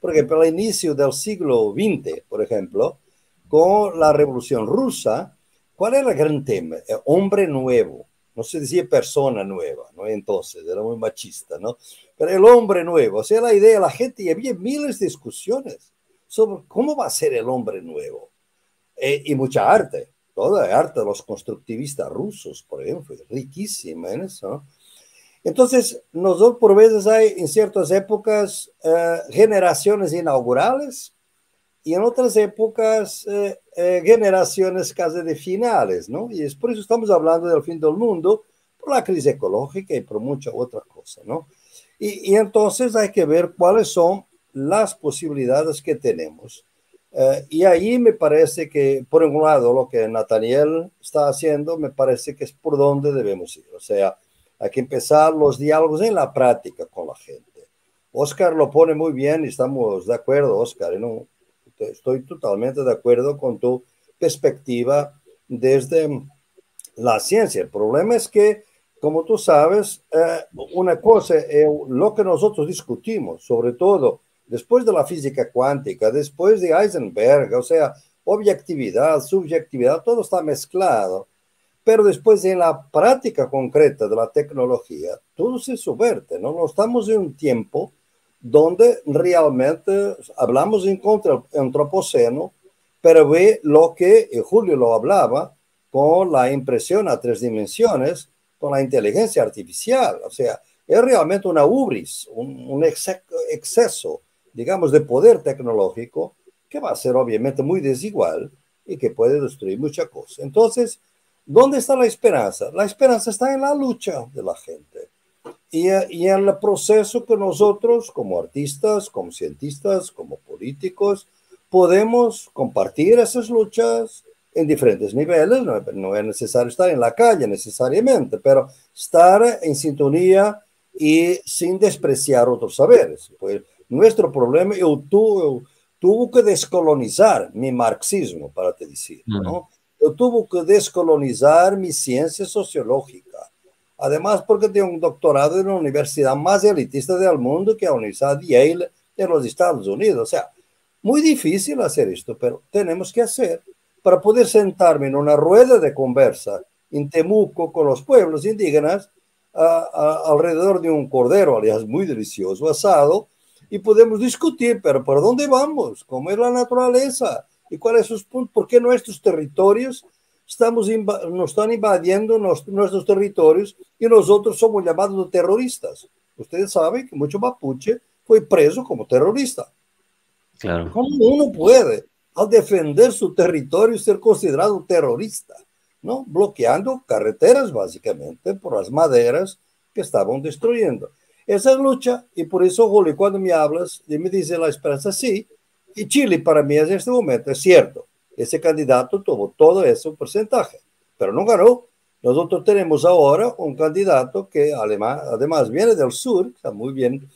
Por ejemplo, al inicio del siglo XX, por ejemplo, con la Revolución Rusa, ¿cuál era el gran tema? El hombre nuevo. No se decía persona nueva, ¿no? Entonces, era muy machista, ¿no? Pero el hombre nuevo, o sea, la idea de la gente, y había miles de discusiones sobre cómo va a ser el hombre nuevo. Y mucha arte, toda arte de los constructivistas rusos, por ejemplo, riquísima en eso, ¿no? Entonces, nosotros por veces hay en ciertas épocas generaciones inaugurales y en otras épocas generaciones casi de finales, ¿no? Y es por eso estamos hablando del fin del mundo, por la crisis ecológica y por mucha otra cosa, ¿no? Y entonces hay que ver cuáles son las posibilidades que tenemos. Y ahí me parece que, por un lado, lo que Nathaniel está haciendo, me parece que es por donde debemos ir. O sea, hay que empezar los diálogos en la práctica con la gente. Oscar lo pone muy bien y estamos de acuerdo, Oscar, ¿no? Estoy totalmente de acuerdo con tu perspectiva desde la ciencia. El problema es que, como tú sabes, una cosa es lo que nosotros discutimos, sobre todo después de la física cuántica, después de Heisenberg, o sea, objetividad, subjetividad, todo está mezclado. Pero después en la práctica concreta de la tecnología, todo se subverte, ¿no? No estamos en un tiempo donde realmente hablamos en contra del antropoceno, pero ve lo que Julio lo hablaba con la impresión a 3 dimensiones, con la inteligencia artificial. O sea, es realmente una ubris, un exceso, digamos, de poder tecnológico que va a ser obviamente muy desigual y que puede destruir muchas cosas. Entonces, ¿dónde está la esperanza? La esperanza está en la lucha de la gente y en el proceso que nosotros, como artistas, como cientistas, como políticos, podemos compartir esas luchas en diferentes niveles. No es necesario estar en la calle necesariamente, pero estar en sintonía y sin despreciar otros saberes. Pues nuestro problema, yo tuve que descolonizar mi marxismo, para te decir, ¿no? Yo tuve que descolonizar mi ciencia sociológica. Además, porque tengo un doctorado en la universidad más elitista del mundo, que es la Universidad de Yale en los Estados Unidos. O sea, muy difícil hacer esto, pero tenemos que hacer para poder sentarme en una rueda de conversa en Temuco con los pueblos indígenas alrededor de un cordero, alias muy delicioso, asado, y podemos discutir, pero ¿por dónde vamos? ¿Cómo es la naturaleza? ¿Y cuáles son sus puntos? ¿Por qué nuestros territorios nos están invadiendo nuestros territorios y nosotros somos llamados terroristas? Ustedes saben que mucho mapuche fue preso como terrorista. Claro. ¿Cómo uno puede, al defender su territorio, ser considerado terrorista? ¿No? Bloqueando carreteras, básicamente, por las maderas que estaban destruyendo. Esa es lucha, y por eso, Julio, cuando me hablas y me dice la esperanza, sí, y Chile para mí en este momento es cierto. Ese candidato tuvo todo ese porcentaje, pero no ganó. Nosotros tenemos ahora un candidato que además viene del sur, está muy bien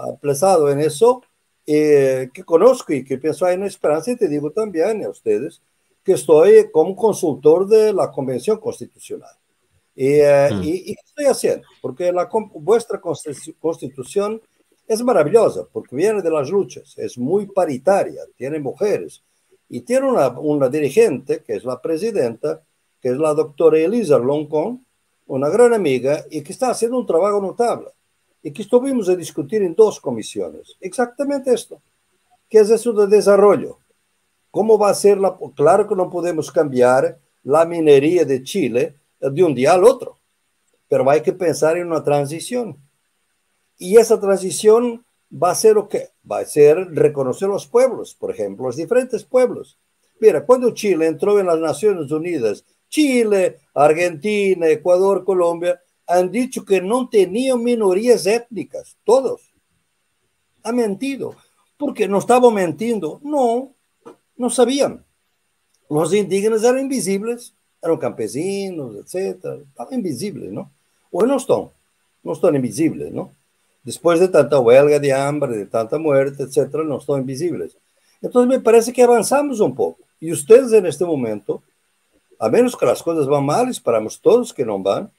aplazado en eso, que conozco y que pienso hay una esperanza, y te digo también a ustedes que estoy como consultor de la Convención Constitucional. ¿Y qué estoy haciendo? Porque vuestra constitución es maravillosa, porque viene de las luchas, es muy paritaria, tiene mujeres, y tiene una dirigente, que es la presidenta, que es la doctora Elisa Loncón, una gran amiga, y que está haciendo un trabajo notable, y que estuvimos a discutir en 2 comisiones, exactamente esto, que es eso de desarrollo. ¿Cómo va a ser Claro que no podemos cambiar la minería de Chile de un día al otro, pero hay que pensar en una transición. Y esa transición va a ser ¿o qué? Va a ser reconocer los pueblos, por ejemplo, los diferentes pueblos. Mira, cuando Chile entró en las Naciones Unidas, Chile, Argentina, Ecuador, Colombia, han dicho que no tenían minorías étnicas, todos. Han mentido. ¿Por qué? ¿No estaban mintiendo? No sabían. Los indígenas eran invisibles, eran campesinos, etcétera, estaban invisibles, ¿no? Hoy no están invisibles, ¿no? Después de tanta huelga de hambre, de tanta muerte, etcétera, no están invisibles. Entonces me parece que avanzamos un poco. Y ustedes en este momento, a menos que las cosas van mal, esperamos todos que no van,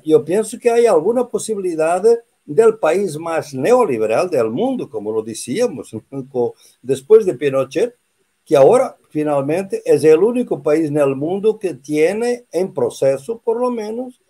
yo pienso que hay alguna posibilidad del país más neoliberal del mundo, como lo decíamos, después de Pinochet, que ahora finalmente es el único país en el mundo que tiene en proceso, por lo menos,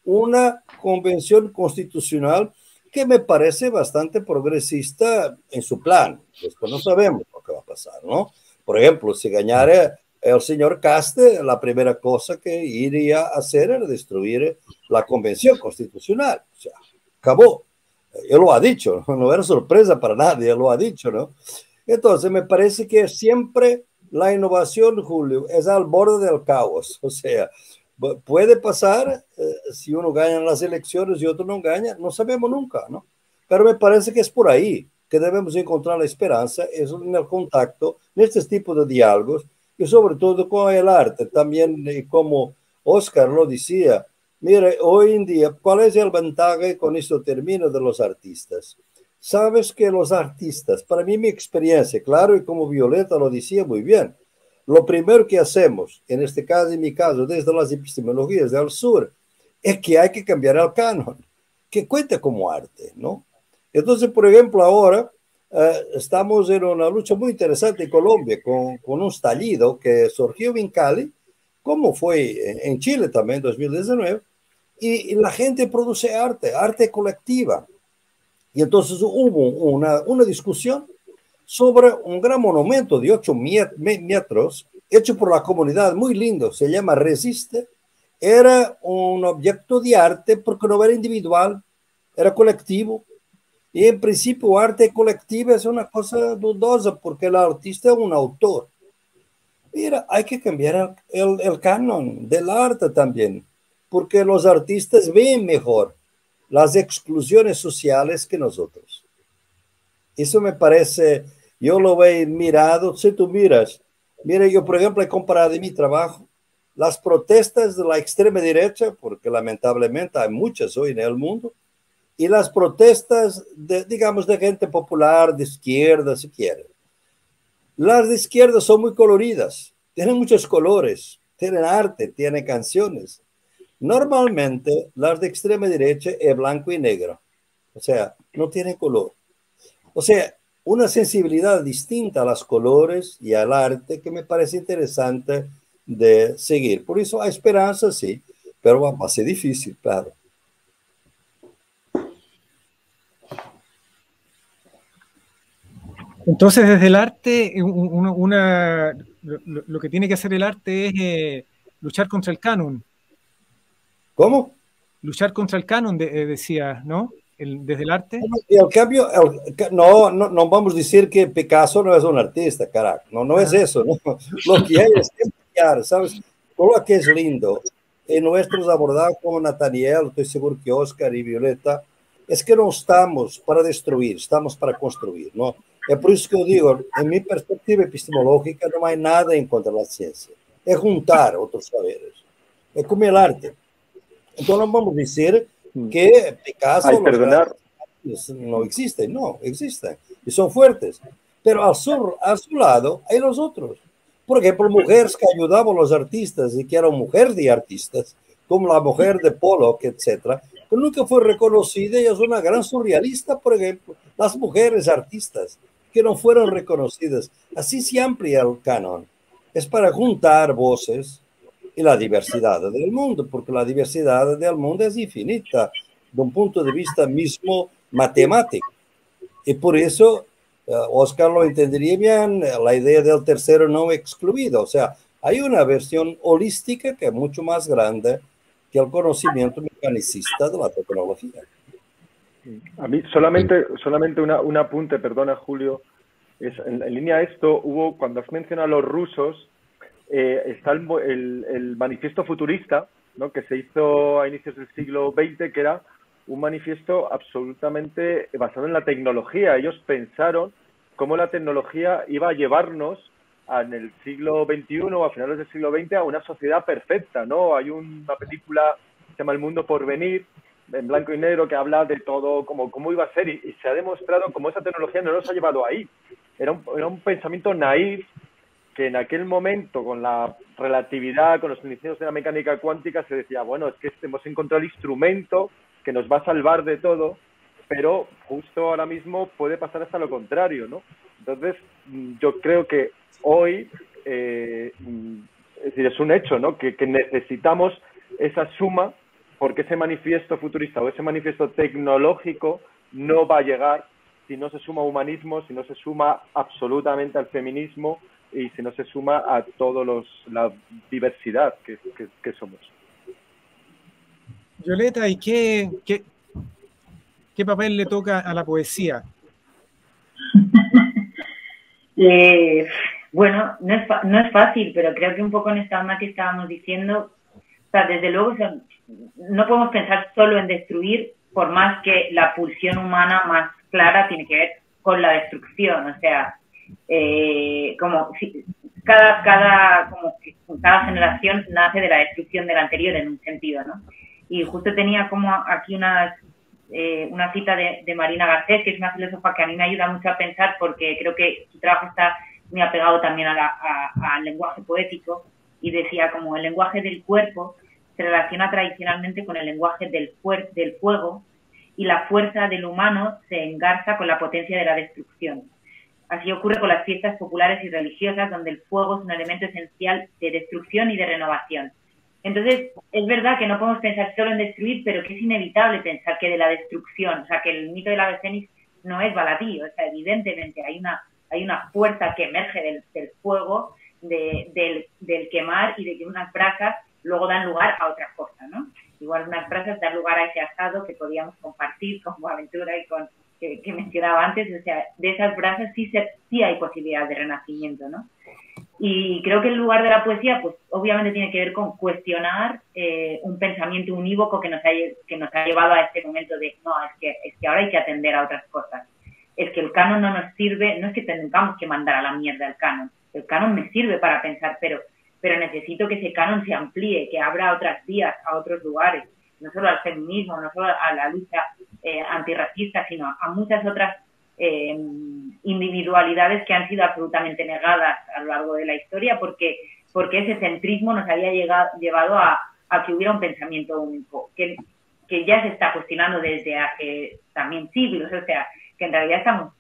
una convención constitucional que me parece bastante progresista en su plan. Después no sabemos lo que va a pasar, ¿no? Por ejemplo, si ganara el señor Caste, la primera cosa que iría a hacer era destruir la convención constitucional. O sea, acabó. Él lo ha dicho, no era sorpresa para nadie, él lo ha dicho, ¿no? Entonces, me parece que siempre la innovación, Julio, es al borde del caos. O sea, puede pasar si uno gana las elecciones y otro no gana, no sabemos nunca, ¿no? Pero me parece que es por ahí que debemos encontrar la esperanza, es en el contacto, en este tipo de diálogos, y sobre todo con el arte. También, como Oscar lo decía, mire, hoy en día, ¿cuál es el ventaja? Y con esto termino, de los artistas. Sabes que los artistas, para mí mi experiencia, claro, y como Violeta lo decía muy bien, lo primero que hacemos, en este caso, en mi caso, desde las epistemologías del sur, es que hay que cambiar el canon, que cuenta como arte, ¿no? Entonces, por ejemplo, ahora estamos en una lucha muy interesante en Colombia con un estallido que surgió en Cali, como fue en Chile también en 2019, y la gente produce arte colectiva. Y entonces hubo una discusión sobre un gran monumento de 8 metros, hecho por la comunidad, muy lindo, se llama Resiste. Era un objeto de arte porque no era individual, era colectivo. Y en principio, arte colectiva es una cosa dudosa porque el artista es un autor. Mira, hay que cambiar el canon del arte también, porque los artistas ven mejor las exclusiones sociales que nosotros. Eso me parece, yo lo he mirado, si tú miras, mira, yo por ejemplo he comparado en mi trabajo las protestas de la extrema derecha, porque lamentablemente hay muchas hoy en el mundo, y las protestas de, digamos, de gente popular, de izquierda, si quieren. Las de izquierda son muy coloridas, tienen muchos colores, tienen arte, tienen canciones. Normalmente las de extrema derecha es blanco y negro, o sea, no tiene color. O sea, una sensibilidad distinta a los colores y al arte que me parece interesante de seguir. Por eso hay esperanza, sí, pero va a ser difícil, claro. Entonces, desde el arte, lo que tiene que hacer el arte es luchar contra el canon. ¿Cómo? Luchar contra el canon, decía, ¿no? Desde el arte. Y al cambio, no vamos a decir que Picasso no es un artista, carajo. No es eso, ¿no? Lo que hay es emplear, ¿sabes? Todo lo que es lindo en nuestros abordados como Nathaniel, estoy seguro que Oscar y Violeta, es que no estamos para destruir, estamos para construir, ¿no? Es por eso que yo digo, en mi perspectiva epistemológica no hay nada en contra de la ciencia. Es juntar otros saberes. Es como el arte. Entonces no vamos a decir que Picasso, Ay, perdonar. no existen, no, existen. Y son fuertes. Pero a su lado hay los otros. Por ejemplo, mujeres que ayudaban a los artistas y que eran mujeres de artistas, como la mujer de Pollock, etcétera, que nunca fue reconocida y es una gran surrealista, por ejemplo. Las mujeres artistas que no fueron reconocidas. Así se amplía el canon. Es para juntar voces y la diversidad del mundo, porque la diversidad del mundo es infinita, de un punto de vista mismo matemático. Y por eso, Oscar lo entendería bien, la idea del tercero no excluido. O sea, hay una versión holística que es mucho más grande que el conocimiento mecanicista de la tecnología. A mí solamente un apunte, perdona Julio, en línea a esto, cuando has mencionado a los rusos, está el manifiesto futurista, ¿no? Que se hizo a inicios del siglo XX, que era un manifiesto absolutamente basado en la tecnología. Ellos pensaron cómo la tecnología iba a llevarnos en el siglo XXI o a finales del siglo XX a una sociedad perfecta, ¿no? Hay una película que se llama El mundo por venir, en blanco y negro, que habla de todo, cómo iba a ser, y se ha demostrado cómo esa tecnología no nos ha llevado ahí. Era un pensamiento naif, que en aquel momento, con la relatividad, con los inicios de la mecánica cuántica, se decía, bueno, es que hemos encontrado el instrumento que nos va a salvar de todo, pero justo ahora mismo puede pasar hasta lo contrario, ¿no? Entonces, yo creo que hoy, es decir, es un hecho, ¿no? Que necesitamos esa suma, porque ese manifiesto futurista o ese manifiesto tecnológico no va a llegar si no se suma humanismo, si no se suma absolutamente al feminismo y si no se suma a toda la diversidad que somos. Violeta, ¿y qué papel le toca a la poesía? Bueno, no es fácil, pero creo que un poco en esta onda que estábamos diciendo, o sea, desde luego no podemos pensar solo en destruir, por más que la pulsión humana más clara tiene que ver con la destrucción. O sea, como si cada generación nace de la destrucción de la anterior en un sentido, ¿no? Y justo tenía como aquí una cita de Marina Garcés, que es una filósofa que a mí me ayuda mucho a pensar, porque creo que su trabajo está muy apegado también al lenguaje poético, y decía como el lenguaje del cuerpo se relaciona tradicionalmente con el lenguaje del fuego, y la fuerza del humano se engarza con la potencia de la destrucción. Así ocurre con las fiestas populares y religiosas, donde el fuego es un elemento esencial de destrucción y de renovación. Entonces, es verdad que no podemos pensar solo en destruir, pero que es inevitable pensar que de la destrucción, o sea, que el mito del ave fénix no es baladí. O sea, evidentemente hay una fuerza que emerge del fuego, del quemar, y de que unas brasas luego dan lugar a otras cosas, ¿no? Igual unas brasas dan lugar a ese asado que podíamos compartir con Boaventura y que mencionaba antes. O sea, de esas brasas sí hay posibilidad de renacimiento, ¿no? Y creo que el lugar de la poesía, pues obviamente tiene que ver con cuestionar un pensamiento unívoco que nos ha llevado a este momento de, no, es que ahora hay que atender a otras cosas. Es que el canon no nos sirve, no es que tengamos que mandar a la mierda el canon me sirve para pensar, pero necesito que ese canon se amplíe, que abra otras vías, a otros lugares, no solo al feminismo, no solo a la lucha antirracista, sino a muchas otras individualidades que han sido absolutamente negadas a lo largo de la historia, porque ese centrismo nos había llevado a que hubiera un pensamiento único, que ya se está cuestionando desde hace también siglos. O sea, que en realidad estamos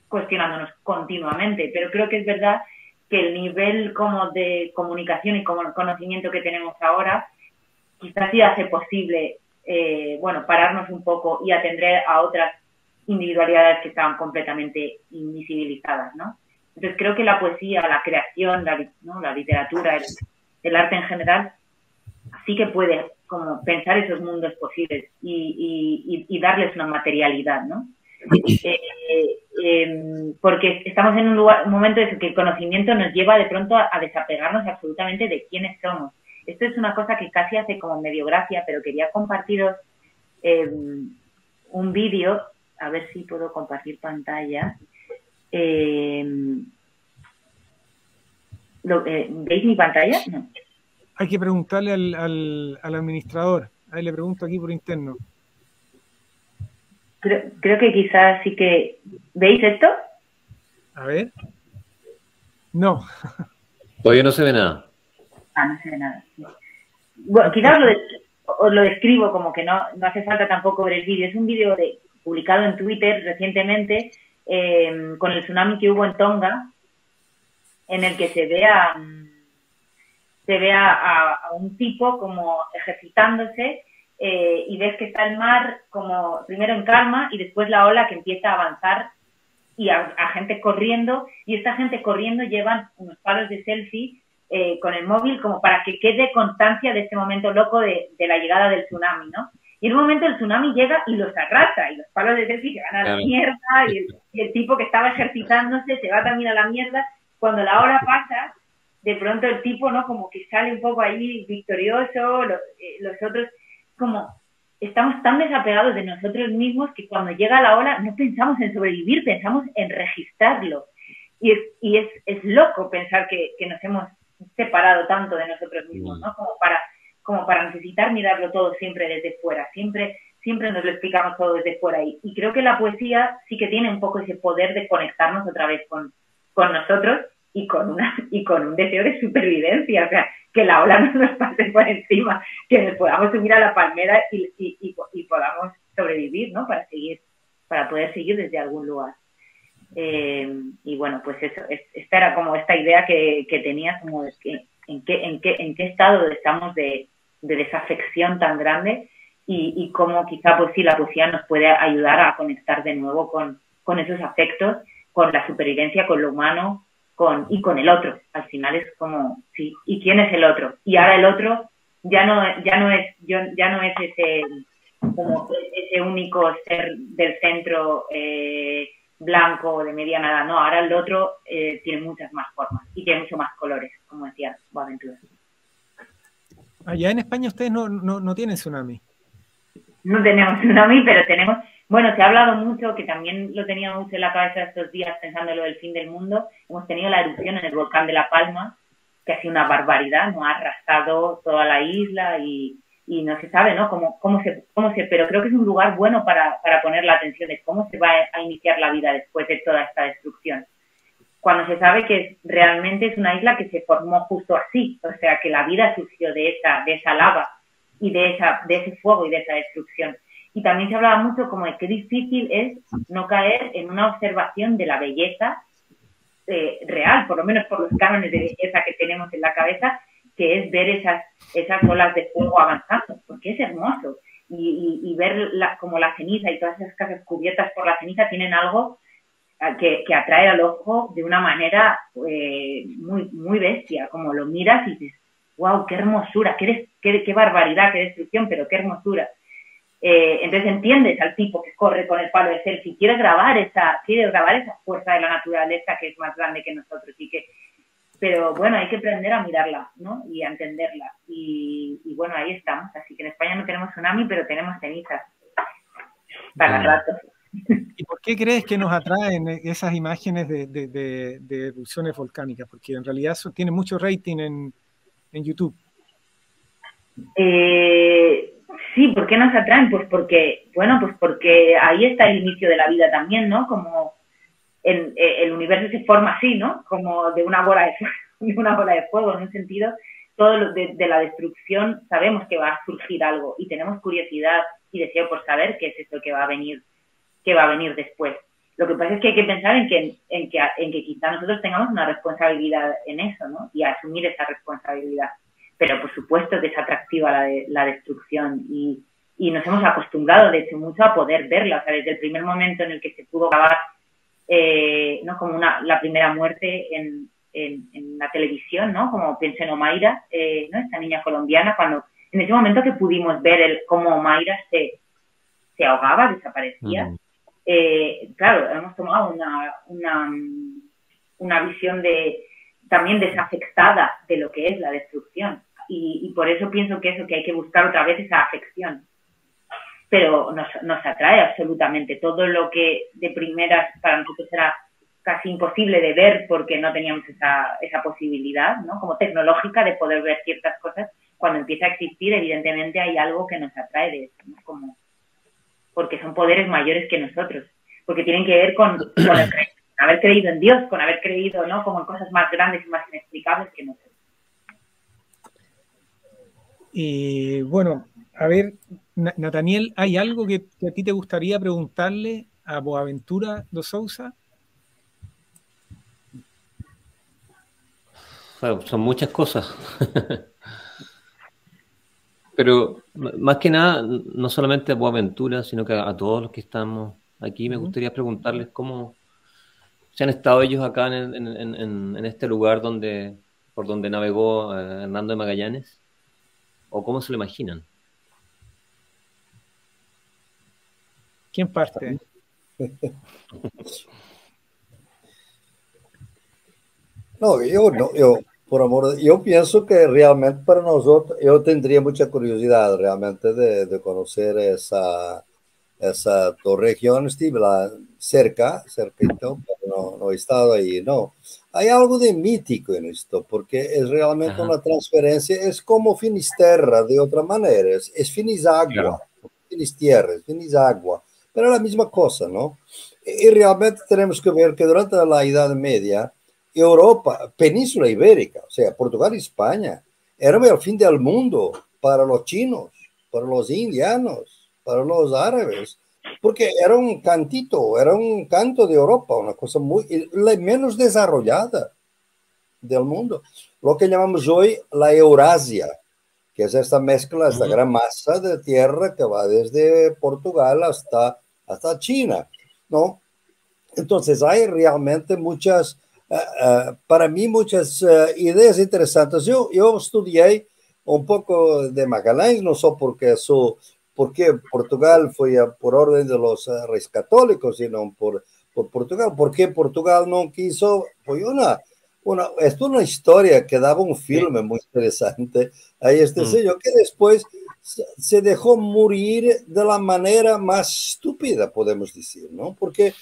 cuestionándonos continuamente, pero creo que es verdad que el nivel como de comunicación y como conocimiento que tenemos ahora quizás sí hace posible, pararnos un poco y atender a otras individualidades que estaban completamente invisibilizadas, ¿no? Entonces creo que la poesía, la creación, la literatura, el arte en general, sí que puede como pensar esos mundos posibles y darles una materialidad, ¿no? Porque estamos en un momento en que el conocimiento nos lleva de pronto a desapegarnos absolutamente de quiénes somos. Esto es una cosa que casi hace como medio gracia, pero quería compartiros un vídeo, a ver si puedo compartir pantalla. ¿Veis mi pantalla? No. Hay que preguntarle al administrador. Ahí le pregunto aquí por interno. Creo que quizás sí que... ¿Veis esto? A ver. No. Todavía no se ve nada. No se ve nada. Bueno, quizás os lo describo como que no hace falta tampoco ver el vídeo. Es un vídeo publicado en Twitter recientemente con el tsunami que hubo en Tonga, en el que se ve a un tipo como ejercitándose y ves que está el mar como primero en calma y después la ola que empieza a avanzar y a gente corriendo, y esta gente corriendo llevan unos palos de selfie con el móvil como para que quede constancia de este momento loco de la llegada del tsunami, ¿no? Y en un momento el tsunami llega y los arrasa y los palos de selfie se van a la mierda y el tipo que estaba ejercitándose se va también a la mierda. Cuando la ola pasa, de pronto el tipo, ¿no? Como que sale un poco ahí victorioso, los otros, como estamos tan desapegados de nosotros mismos que cuando llega la ola no pensamos en sobrevivir, pensamos en registrarlo. Y es loco pensar que nos hemos separado tanto de nosotros mismos, ¿no? Como para necesitar mirarlo todo siempre desde fuera, siempre nos lo explicamos todo desde fuera. Y creo que la poesía sí que tiene un poco ese poder de conectarnos otra vez con nosotros y con un deseo de supervivencia, o sea, que la ola no nos pase por encima, que nos podamos subir a la palmera y podamos sobrevivir, ¿no? Para poder seguir desde algún lugar. Y bueno, pues eso, esta era como esta idea que tenía, como de que en qué estado estamos de desafección tan grande y cómo quizá pues sí la poesía nos puede ayudar a conectar de nuevo con esos afectos, con la supervivencia, con lo humano, y con el otro. Al final es como, sí, ¿y quién es el otro? Y ahora el otro ya no es ese único ser del centro blanco de mediana edad, no, ahora el otro tiene muchas más formas y tiene mucho más colores, como decía Boaventura. Allá en España ustedes no tienen tsunami. No tenemos tsunami, pero tenemos... Bueno, se ha hablado mucho, que también lo tenía mucho en la cabeza estos días pensando en lo del fin del mundo. Hemos tenido la erupción en el volcán de La Palma, que ha sido una barbaridad, ¿no? Ha arrasado toda la isla y no se sabe, ¿no? Pero creo que es un lugar bueno para poner la atención de cómo se va a iniciar la vida después de toda esta destrucción. Cuando se sabe que realmente es una isla que se formó justo así, o sea, que la vida surgió de esa lava y de ese fuego y de esa destrucción. Y también se hablaba mucho como de qué difícil es no caer en una observación de la belleza real, por lo menos por los cánones de belleza que tenemos en la cabeza, que es ver esas olas de fuego avanzando, porque es hermoso. Y ver como la ceniza y todas esas casas cubiertas por la ceniza tienen algo que atrae al ojo de una manera muy, muy bestia, como lo miras y dices, wow, qué hermosura, qué barbaridad, qué destrucción, pero qué hermosura. Entonces entiendes al tipo que corre con el palo de selfie, quiere grabar esa fuerza de la naturaleza que es más grande que nosotros pero bueno, hay que aprender a mirarla, ¿no? Y a entenderla y bueno, ahí estamos, así que en España no tenemos tsunami, pero tenemos cenizas para rato. ¿Y por qué crees que nos atraen esas imágenes de erupciones volcánicas? Porque en realidad eso tiene mucho rating en YouTube. Sí, ¿por qué nos atraen? Pues porque ahí está el inicio de la vida también, ¿no? Como el universo se forma así, ¿no? Como de una bola de fuego, en un sentido, todo de la destrucción sabemos que va a surgir algo y tenemos curiosidad y deseo por saber qué es eso que va a venir después. Lo que pasa es que hay que pensar en que quizá nosotros tengamos una responsabilidad en eso, ¿no? Y asumir esa responsabilidad. Pero por supuesto que es atractiva la destrucción y nos hemos acostumbrado, de hecho, mucho a poder verla. O sea, desde el primer momento en el que se pudo grabar, ¿no? Como la primera muerte en la televisión, ¿no? Como pienso en Omaira, ¿no? Esta niña colombiana, cuando en ese momento que pudimos ver cómo Omaira se ahogaba, desaparecía, claro, hemos tomado una visión también desafectada de lo que es la destrucción. Y por eso pienso que hay que buscar otra vez esa afección. Pero nos atrae absolutamente. Todo lo que de primeras para nosotros era casi imposible de ver porque no teníamos esa posibilidad, ¿no? Como tecnológica, de poder ver ciertas cosas. Cuando empieza a existir, evidentemente hay algo que nos atrae de eso, ¿no? Como, porque son poderes mayores que nosotros. Porque tienen que ver con haber creído en Dios, con haber creído, ¿no? Como en cosas más grandes y más inexplicables que nosotros. Y bueno, a ver, Nathaniel, ¿hay algo que a ti te gustaría preguntarle a Boaventura de Sousa? Bueno, son muchas cosas. Pero más que nada, no solamente a Boaventura, sino que a todos los que estamos aquí, me gustaría preguntarles cómo se han estado ellos acá en este lugar por donde navegó Hernando de Magallanes, o cómo se lo imaginan. ¿Quién parte? No, por amor de, yo pienso que realmente para nosotros, yo tendría mucha curiosidad realmente de conocer esa región. Estuve cerquita, pero no he estado ahí, no. Hay algo de mítico en esto, porque es realmente una transferencia, es como Finisterra de otra manera, es Finisagua, claro. Finistierra, es Finisagua, pero es la misma cosa, ¿no? Y realmente tenemos que ver que durante la Edad Media, Europa, Península Ibérica, o sea, Portugal y España, era el fin del mundo para los chinos, para los indianos, para los árabes, porque era un canto de Europa, una cosa la menos desarrollada del mundo. Lo que llamamos hoy la Eurasia, que es esta mezcla, esta gran masa de tierra que va desde Portugal hasta China, ¿no? Entonces hay realmente para mí muchas ideas interesantes. Yo estudié un poco de Magalhães, no sé porque Portugal fue por orden de los reyes católicos, sino por Portugal. Porque Portugal no quiso, fue es una historia que daba un filme muy interesante. Hay este sello que después se dejó morir de la manera más estúpida, podemos decir, ¿no? Porque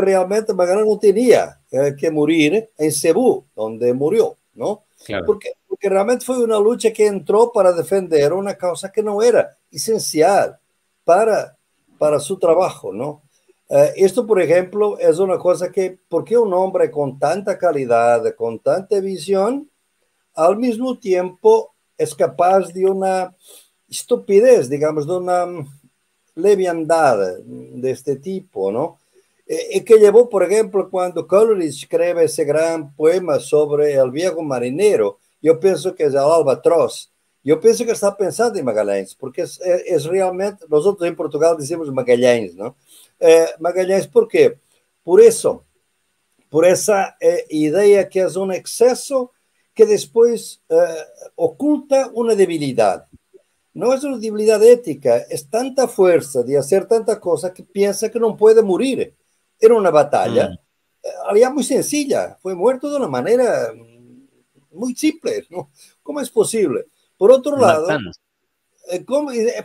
realmente Magallanes no tenía que morir en Cebú, donde murió, ¿no? Claro. Porque realmente fue una lucha que entró para defender una causa que no era esencial para su trabajo, ¿no? Esto, por ejemplo, es una cosa ¿por qué un hombre con tanta calidad, con tanta visión, al mismo tiempo es capaz de una estupidez, digamos, de una leviandad de este tipo, ¿no? Y que llevó, por ejemplo, cuando Coleridge escribe ese gran poema sobre el viejo marinero, yo pienso que es el albatros. Yo pienso que está pensando en Magalhães, porque es realmente, nosotros en Portugal decimos Magalhães, ¿no? Magalhães, ¿por qué? Por eso, por esa idea que es un exceso que después oculta una debilidad. No es una debilidad ética, es tanta fuerza de hacer tanta cosa que piensa que no puede morir. Era una batalla, había muy sencilla, fue muerto de una manera muy simple, ¿no? ¿Cómo es posible? Por otro lado,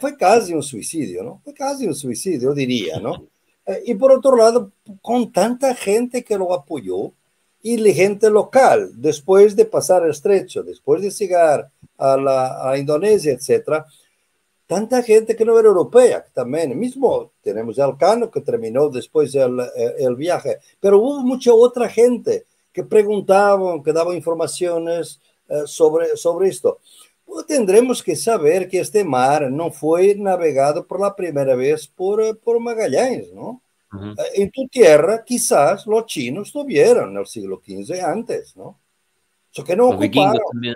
fue casi un suicidio, ¿no? Fue casi un suicidio, diría, ¿no? Y por otro lado, con tanta gente que lo apoyó y la gente local, después de pasar el estrecho, después de llegar a Indonesia, etcétera, tanta gente que no era europea también. Mismo tenemos a Elcano que terminó después el viaje, pero hubo mucha otra gente que preguntaban, que daban informaciones sobre esto. Pues tendremos que saber que este mar no fue navegado por la primera vez por Magallanes, ¿no? En tu tierra quizás los chinos tuvieron en el siglo XV antes, ¿no? Eso que no los ocuparon. también.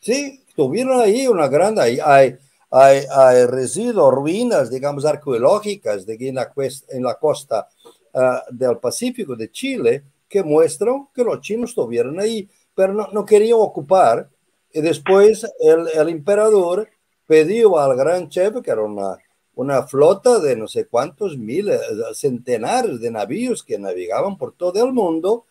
Sí, tuvieron ahí una grande, hay hay residuos, ruinas, digamos, arqueológicas de aquí en la costa del Pacífico de Chile que muestran que los chinos estuvieron ahí, pero no querían ocupar. Y después el emperador pidió al gran chef, que era una flota de no sé cuántos miles, centenares de navíos que navegaban por todo el mundo,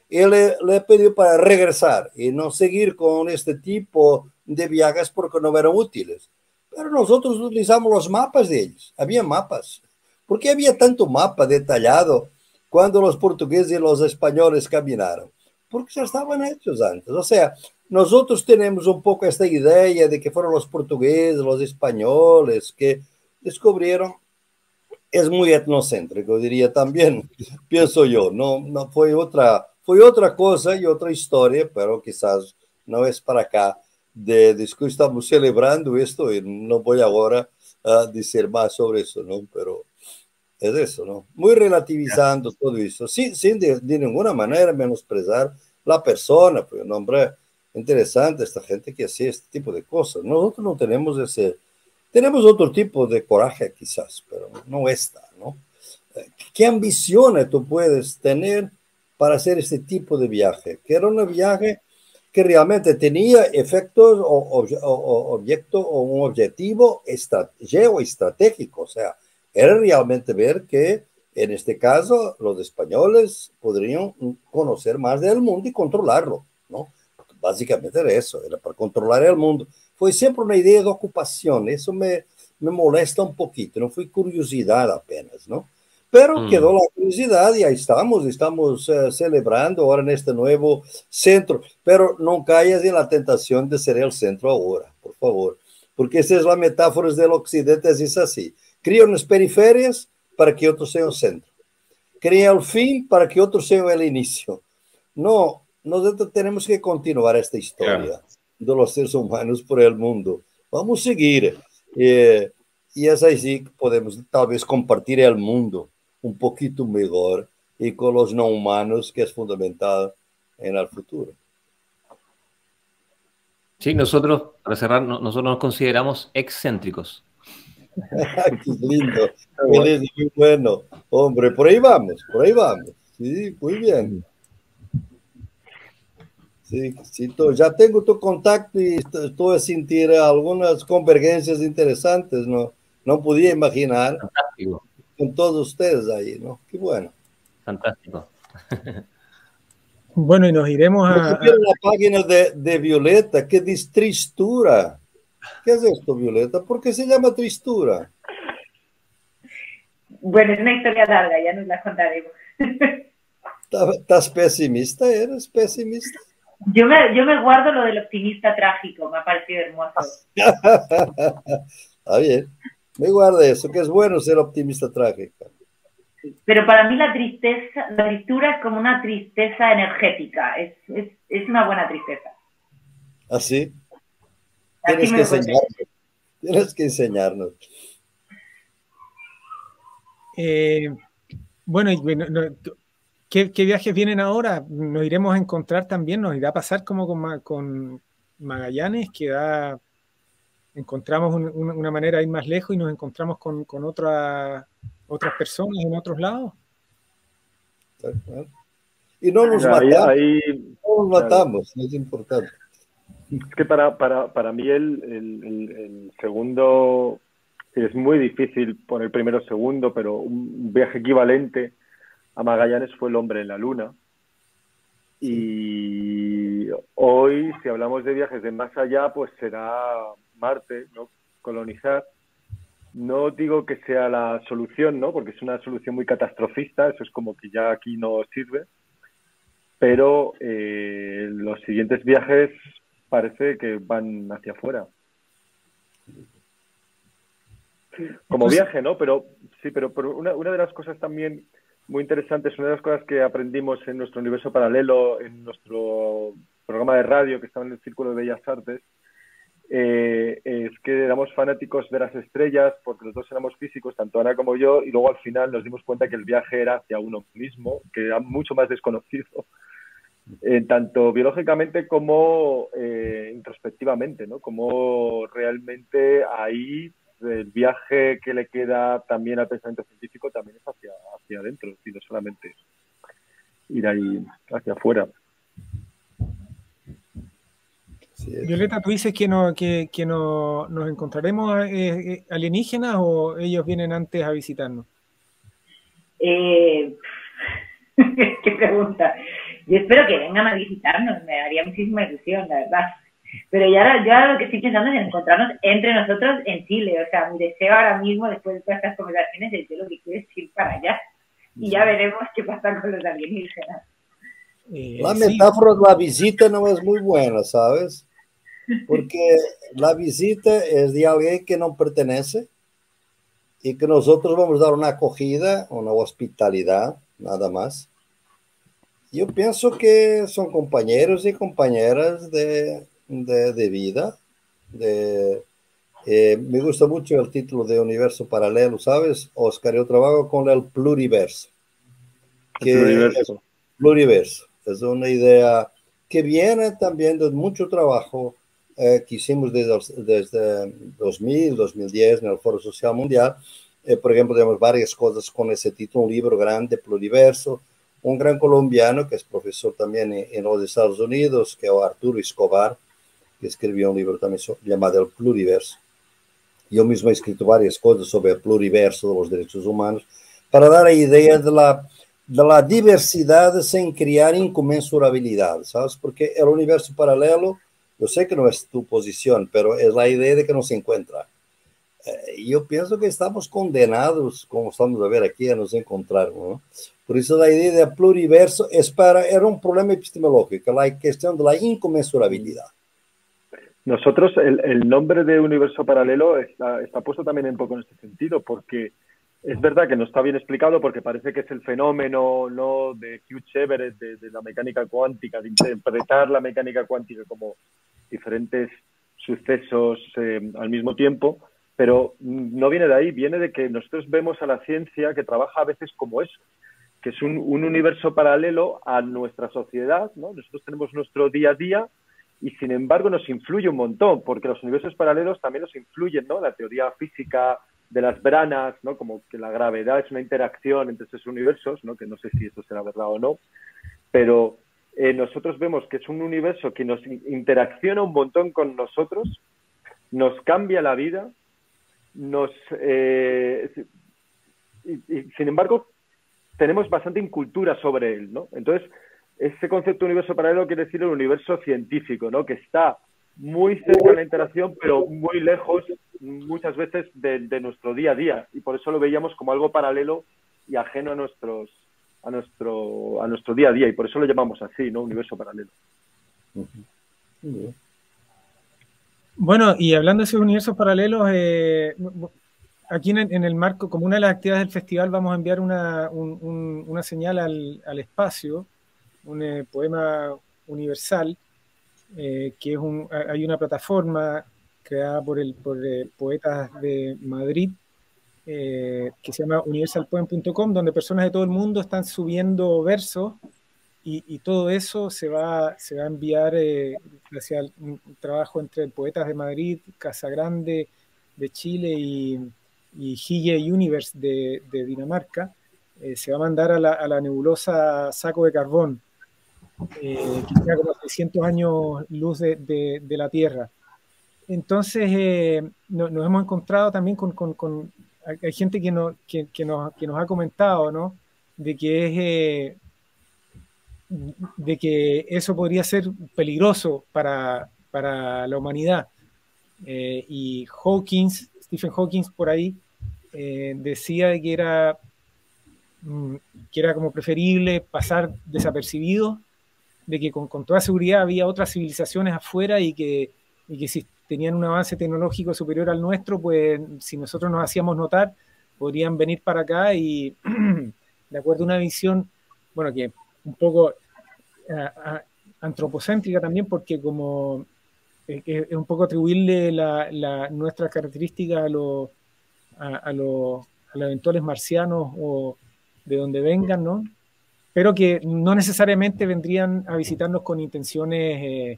y le pidió para regresar y no seguir con este tipo de viajes porque no eran útiles. Pero nosotros utilizamos los mapas de ellos. Había mapas. ¿Por qué había tanto mapa detallado cuando los portugueses y los españoles caminaron? Porque ya estaban hechos antes. O sea, nosotros tenemos un poco esta idea de que fueron los portugueses, los españoles que descubrieron. Es muy etnocéntrico, diría también, pienso yo. No fue otra cosa y otra historia, pero quizás no es para acá. De que estamos celebrando esto y no voy ahora a decir más sobre eso, ¿no? Pero es eso, ¿no? Muy relativizando todo eso, sin de ninguna manera menosprezar la persona, pues un hombre interesante, esta gente que hace este tipo de cosas. Nosotros no tenemos tenemos otro tipo de coraje quizás, pero no esta, ¿no? ¿Qué ambiciones tú puedes tener para hacer este tipo de viaje? Que era un viaje que realmente tenía efectos objeto o un objetivo geoestratégico, o sea, era realmente ver que en este caso los españoles podrían conocer más del mundo y controlarlo, ¿no? Básicamente era eso, era para controlar el mundo. Fue siempre una idea de ocupación, eso me molesta un poquito, no fue curiosidad apenas, ¿no? Pero quedó la curiosidad y ahí estamos celebrando ahora en este nuevo centro, pero no caigas en la tentación de ser el centro ahora, por favor, porque esa es la metáfora del occidente, es así, cría unas periferias para que otro sea el centro, crea el fin para que otro sea el inicio. No, nosotros tenemos que continuar esta historia de los seres humanos por el mundo. Vamos a seguir. Y es así que podemos tal vez compartir el mundo un poquito mejor y con los no humanos, que es fundamental en el futuro. Sí, nosotros, para cerrar, nosotros nos consideramos excéntricos. Qué lindo, muy bueno. Hombre, por ahí vamos. Sí, muy bien. Sí, ya tengo tu contacto y estoy a sentir algunas convergencias interesantes, no podía imaginar. Fantástico. Con todos ustedes ahí, ¿no? Qué bueno. Fantástico. Bueno, y nos iremos a la página de Violeta, que dice Tristura. ¿Qué es esto, Violeta? ¿Por qué se llama Tristura? Bueno, es una historia larga, ya nos la contaremos. ¿Estás pesimista? ¿Eres pesimista? Yo me guardo lo del optimista trágico, me ha parecido hermoso. Está bien, me guarda eso, que es bueno ser optimista trágico. Pero para mí la tristura es como una tristeza energética, es una buena tristeza. ¿Ah, sí? Tienes que enseñarnos. Bueno, ¿qué viajes vienen ahora? Nos iremos a encontrar también, nos irá a pasar como con Magallanes, que encontramos una manera de ir más lejos y nos encontramos con otras personas en otros lados. Y no nos matamos, es importante. Es que para mí el segundo, es muy difícil poner primero o segundo, pero un viaje equivalente a Magallanes fue el hombre en la luna. Y hoy, si hablamos de viajes de más allá, pues será Marte, ¿no? Colonizar. No digo que sea la solución, ¿no? Porque es una solución muy catastrofista, eso es como que ya aquí no sirve. Pero los siguientes viajes parece que van hacia afuera. Como viaje, ¿no? Pero sí, pero una de las cosas también muy interesantes, una de las cosas que aprendimos en nuestro universo paralelo, en nuestro programa de radio que estaba en el Círculo de Bellas Artes, es que éramos fanáticos de las estrellas porque los dos éramos físicos, tanto Ana como yo, y luego al final nos dimos cuenta que el viaje era hacia uno mismo, que era mucho más desconocido. tanto biológicamente como introspectivamente, ¿no? Como realmente ahí el viaje que le queda también al pensamiento científico también es hacia adentro, y no solamente ir ahí hacia afuera. Violeta, ¿tú dices que nos encontraremos alienígenas o ellos vienen antes a visitarnos? Qué pregunta. Yo espero que vengan a visitarnos, me daría muchísima ilusión, la verdad. Pero ya lo que estoy pensando es en encontrarnos entre nosotros en Chile. O sea, mi deseo ahora mismo, después de todas estas conversaciones, es que lo que quiero es ir para allá. Y ya veremos qué pasa con los alienígenas. La metáfora de la visita no es muy buena, ¿sabes? Porque la visita es de alguien que no pertenece y que nosotros vamos a dar una acogida, una hospitalidad, nada más. Yo pienso que son compañeros y compañeras de vida. Me gusta mucho el título de Universo Paralelo, ¿sabes, Oscar? Yo trabajo con el pluriverso. Pluriverso. Es una idea que viene también de mucho trabajo que hicimos desde 2000, 2010 en el Foro Social Mundial. Por ejemplo, tenemos varias cosas con ese título, un libro grande, Pluriverso. Un gran colombiano que es profesor también en los Estados Unidos, que es Arturo Escobar, que escribió un libro también llamado El Pluriverso. Yo mismo he escrito varias cosas sobre el pluriverso de los derechos humanos para dar la idea de la diversidad sin crear inconmensurabilidad, ¿sabes? Porque el universo paralelo, yo sé que no es tu posición, pero es la idea de que no se encuentra. Yo pienso que estamos condenados, como estamos a ver aquí, a nos encontrar, ¿no? Por eso la idea de pluriverso era un problema epistemológico, la cuestión de la inconmensurabilidad. Nosotros, el nombre de universo paralelo está puesto también un poco en este sentido, porque es verdad que no está bien explicado, porque parece que es el fenómeno, ¿no?, de Hugh Everett, de la mecánica cuántica, de interpretar la mecánica cuántica como diferentes sucesos al mismo tiempo, pero no viene de ahí, viene de que nosotros vemos a la ciencia que trabaja a veces como eso, que es un universo paralelo a nuestra sociedad, ¿no? Nosotros tenemos nuestro día a día y, sin embargo, nos influye un montón, porque los universos paralelos también nos influyen, ¿no? La teoría física de las branas, ¿no? Como que la gravedad es una interacción entre esos universos, ¿no? Que no sé si eso será verdad o no, pero nosotros vemos que es un universo que nos interacciona un montón con nosotros, nos cambia la vida, y sin embargo, tenemos bastante incultura sobre él, ¿no? Entonces, ese concepto de universo paralelo quiere decir el universo científico, ¿no? Que está muy cerca de la interacción, pero muy lejos muchas veces de nuestro día a día. Y por eso lo veíamos como algo paralelo y ajeno a nuestro día a día. Y por eso lo llamamos así, ¿no? Universo paralelo. Bueno, y hablando de esos universos paralelos, aquí en el marco, como una de las actividades del festival, vamos a enviar una señal al espacio, un poema universal, que es hay una plataforma creada por poetas de Madrid, que se llama universalpoem.com, donde personas de todo el mundo están subiendo versos y todo eso se va a enviar hacia un trabajo entre poetas de Madrid, Casagrande de Chile y Hige Universe de Dinamarca. Se va a mandar a la nebulosa Saco de Carbón, que queda como 600 años luz de la Tierra. Entonces, nos hemos encontrado también hay gente que nos ha comentado, ¿no?, de que eso podría ser peligroso para la humanidad. Y Stephen Hawking por ahí decía de que era como preferible pasar desapercibido, de que con toda seguridad había otras civilizaciones afuera y que si tenían un avance tecnológico superior al nuestro, pues si nosotros nos hacíamos notar, podrían venir para acá y, de acuerdo a una visión, bueno, que un poco antropocéntrica también, porque como es un poco atribuirle nuestras características a los eventuales marcianos o de donde vengan, ¿no? pero que no necesariamente vendrían a visitarnos con intenciones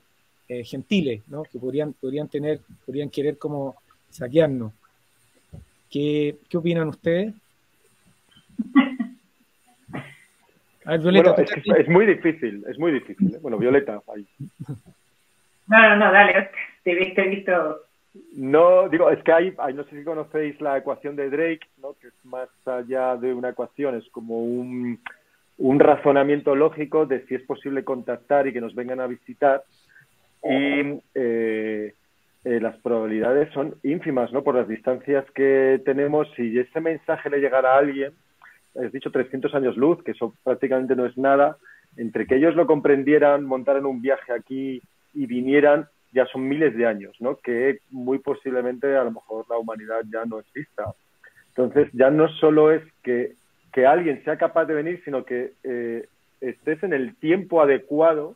gentiles, ¿no? Que podrían querer como saquearnos. ¿Qué opinan ustedes? A ver, Violeta, bueno, es muy difícil, ¿eh? Bueno, Violeta, ahí. No, dale, te he visto. No, digo, es que hay, no sé si conocéis la ecuación de Drake, ¿no? Que es más allá de una ecuación, es como un razonamiento lógico de si es posible contactar y que nos vengan a visitar. Y las probabilidades son ínfimas, ¿no? Por las distancias que tenemos. Si ese mensaje le llegara a alguien, has dicho 300 años luz, que eso prácticamente no es nada, entre que ellos lo comprendieran, montaran un viaje aquí y vinieran, ya son miles de años, ¿no? Que muy posiblemente a lo mejor la humanidad ya no exista. Entonces ya no solo es que alguien sea capaz de venir, sino que estés en el tiempo adecuado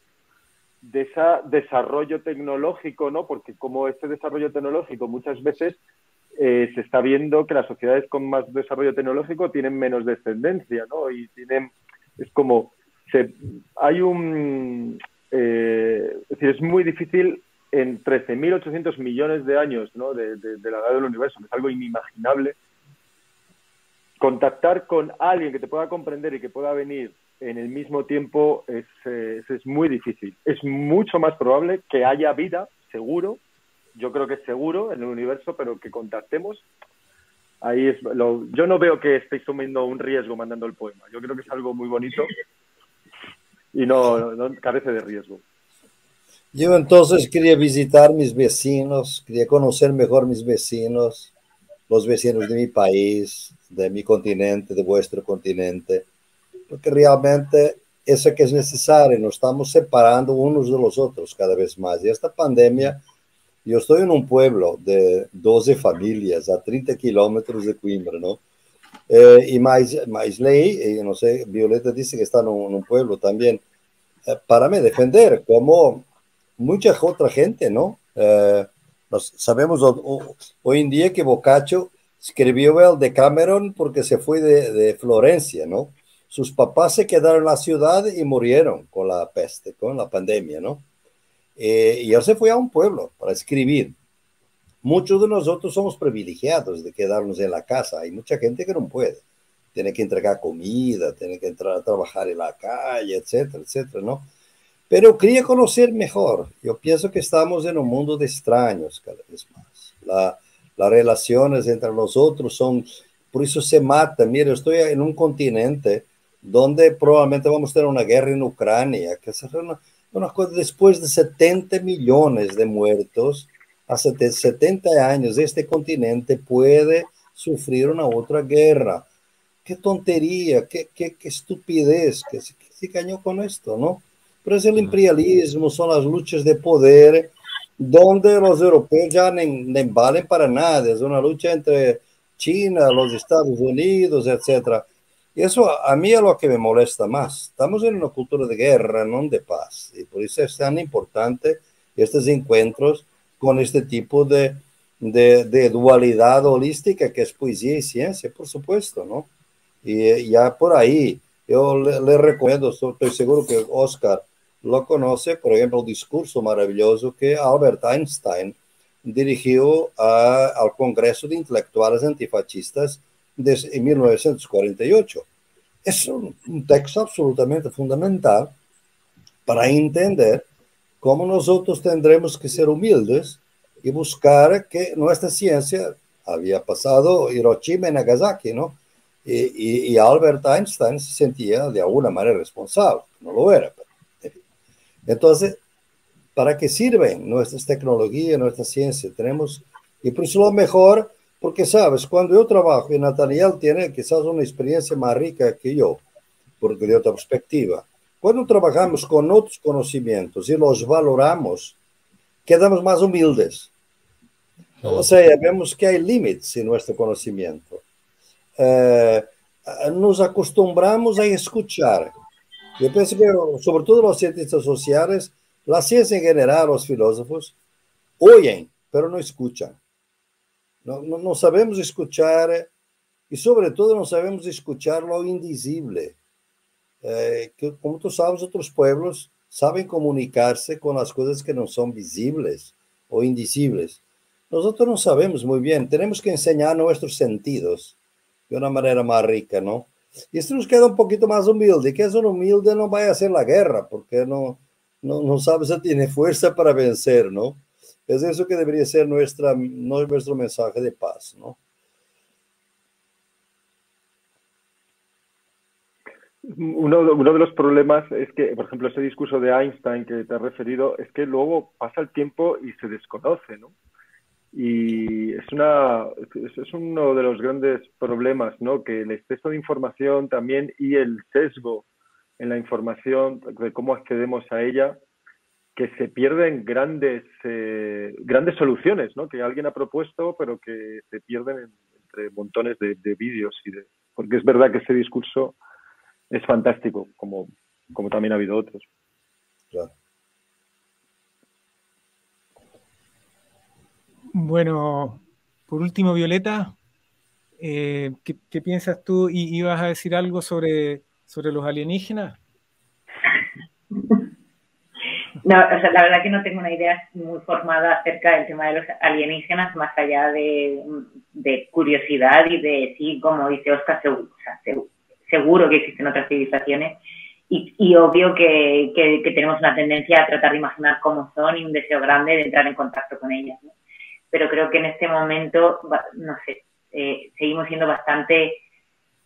de ese desarrollo tecnológico, ¿no? Porque como ese desarrollo tecnológico muchas veces se está viendo que las sociedades con más desarrollo tecnológico tienen menos descendencia, ¿no? Y es como, hay un, es decir, es muy difícil en 13.800 millones de años, ¿no? de la edad del universo, que es algo inimaginable, contactar con alguien que te pueda comprender y que pueda venir en el mismo tiempo es muy difícil. Es mucho más probable que haya vida, seguro, yo creo que es seguro en el universo, pero que contactemos, ahí es yo no veo que estéis tomando un riesgo mandando el poema. Yo creo que es algo muy bonito y no carece de riesgo. Yo entonces quería visitar mis vecinos, quería conocer mejor mis vecinos, los vecinos de mi país, de mi continente, de vuestro continente, porque realmente eso que es necesario, nos estamos separando unos de los otros cada vez más. Y esta pandemia, yo estoy en un pueblo de 12 familias a 30 kilómetros de Coimbra, ¿no? Y mais ley, no sé, Violeta dice que está en un pueblo también, para me defender, como mucha otra gente, ¿no? Sabemos hoy en día que Boccaccio escribió el Decameron porque se fue de Florencia, ¿no? Sus papás se quedaron en la ciudad y murieron con la peste, con la pandemia, ¿no? Y él se fue a un pueblo para escribir. Muchos de nosotros somos privilegiados de quedarnos en la casa. Hay mucha gente que no puede. Tiene que entregar comida, tiene que entrar a trabajar en la calle, etcétera, etcétera, ¿no? Pero quería conocer mejor. Yo pienso que estamos en un mundo de extraños cada vez más. Las relaciones entre nosotros son, por eso se mata. Mira, estoy en un continente donde probablemente vamos a tener una guerra en Ucrania, que es una cosa, después de 70 millones de muertos, hace 70 años, este continente puede sufrir una otra guerra. Qué tontería, qué estupidez que se cañó con esto, ¿no? Pero es el imperialismo, son las luchas de poder, donde los europeos ya no valen para nada. Es una lucha entre China, los Estados Unidos, etc. Y eso a mí es lo que me molesta más. Estamos en una cultura de guerra, no de paz. Y por eso es tan importante estos encuentros con este tipo de dualidad holística que es poesía y ciencia, por supuesto, ¿no? Y ya por ahí, yo le recomiendo, estoy seguro que Oscar lo conoce, por ejemplo, el discurso maravilloso que Albert Einstein dirigió al Congreso de Intelectuales Antifascistas en 1948. Es un texto absolutamente fundamental para entender cómo nosotros tendremos que ser humildes y buscar que nuestra ciencia había pasado Hiroshima y Nagasaki, ¿no? Y Albert Einstein se sentía de alguna manera responsable, no lo era. Pero, entonces, ¿para qué sirven nuestras tecnologías, nuestra ciencia? Tenemos, y por eso lo mejor, porque sabes, cuando yo trabajo, y Nathaniel tiene quizás una experiencia más rica que yo, porque de otra perspectiva, cuando trabajamos con otros conocimientos y los valoramos, quedamos más humildes. O sea, vemos que hay límites en nuestro conocimiento. Nos acostumbramos a escuchar. Yo pienso que, sobre todo los cientistas sociales, la ciencia en general, los filósofos, oyen, pero no escuchan. No sabemos escuchar y, sobre todo, no sabemos escuchar lo indecible. como tú sabes, otros pueblos saben comunicarse con las cosas que no son visibles o indecibles. Nosotros no sabemos muy bien, tenemos que enseñar nuestros sentidos de una manera más rica, ¿no? Y esto nos queda un poquito más humilde, que es un humilde no vaya a hacer la guerra, porque no sabe si tiene fuerza para vencer, ¿no? Es eso que debería ser nuestro mensaje de paz, ¿no? Uno de los problemas es que, por ejemplo, ese discurso de Einstein que te has referido, es que luego pasa el tiempo y se desconoce, ¿no? Y es uno de los grandes problemas, ¿no? Que el exceso de información también y el sesgo en la información, de cómo accedemos a ella, que se pierden grandes soluciones, ¿no? Que alguien ha propuesto, pero que se pierden entre montones de vídeos porque es verdad que ese discurso es fantástico, como también ha habido otros. Claro. Bueno, por último, Violeta, ¿qué piensas tú? ¿Ibas a decir algo sobre los alienígenas? No, o sea, la verdad que no tengo una idea muy formada acerca del tema de los alienígenas, más allá de curiosidad y de, sí, como dice Oscar, seguro que existen otras civilizaciones y obvio que tenemos una tendencia a tratar de imaginar cómo son y un deseo grande de entrar en contacto con ellas, ¿no? Pero creo que en este momento, no sé, seguimos siendo bastante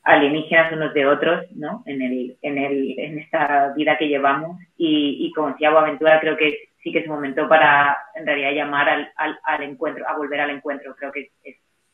alienígenas unos de otros, ¿no? En esta vida que llevamos y como decía Boaventura, creo que sí que es un momento para en realidad llamar al encuentro, a volver al encuentro, creo que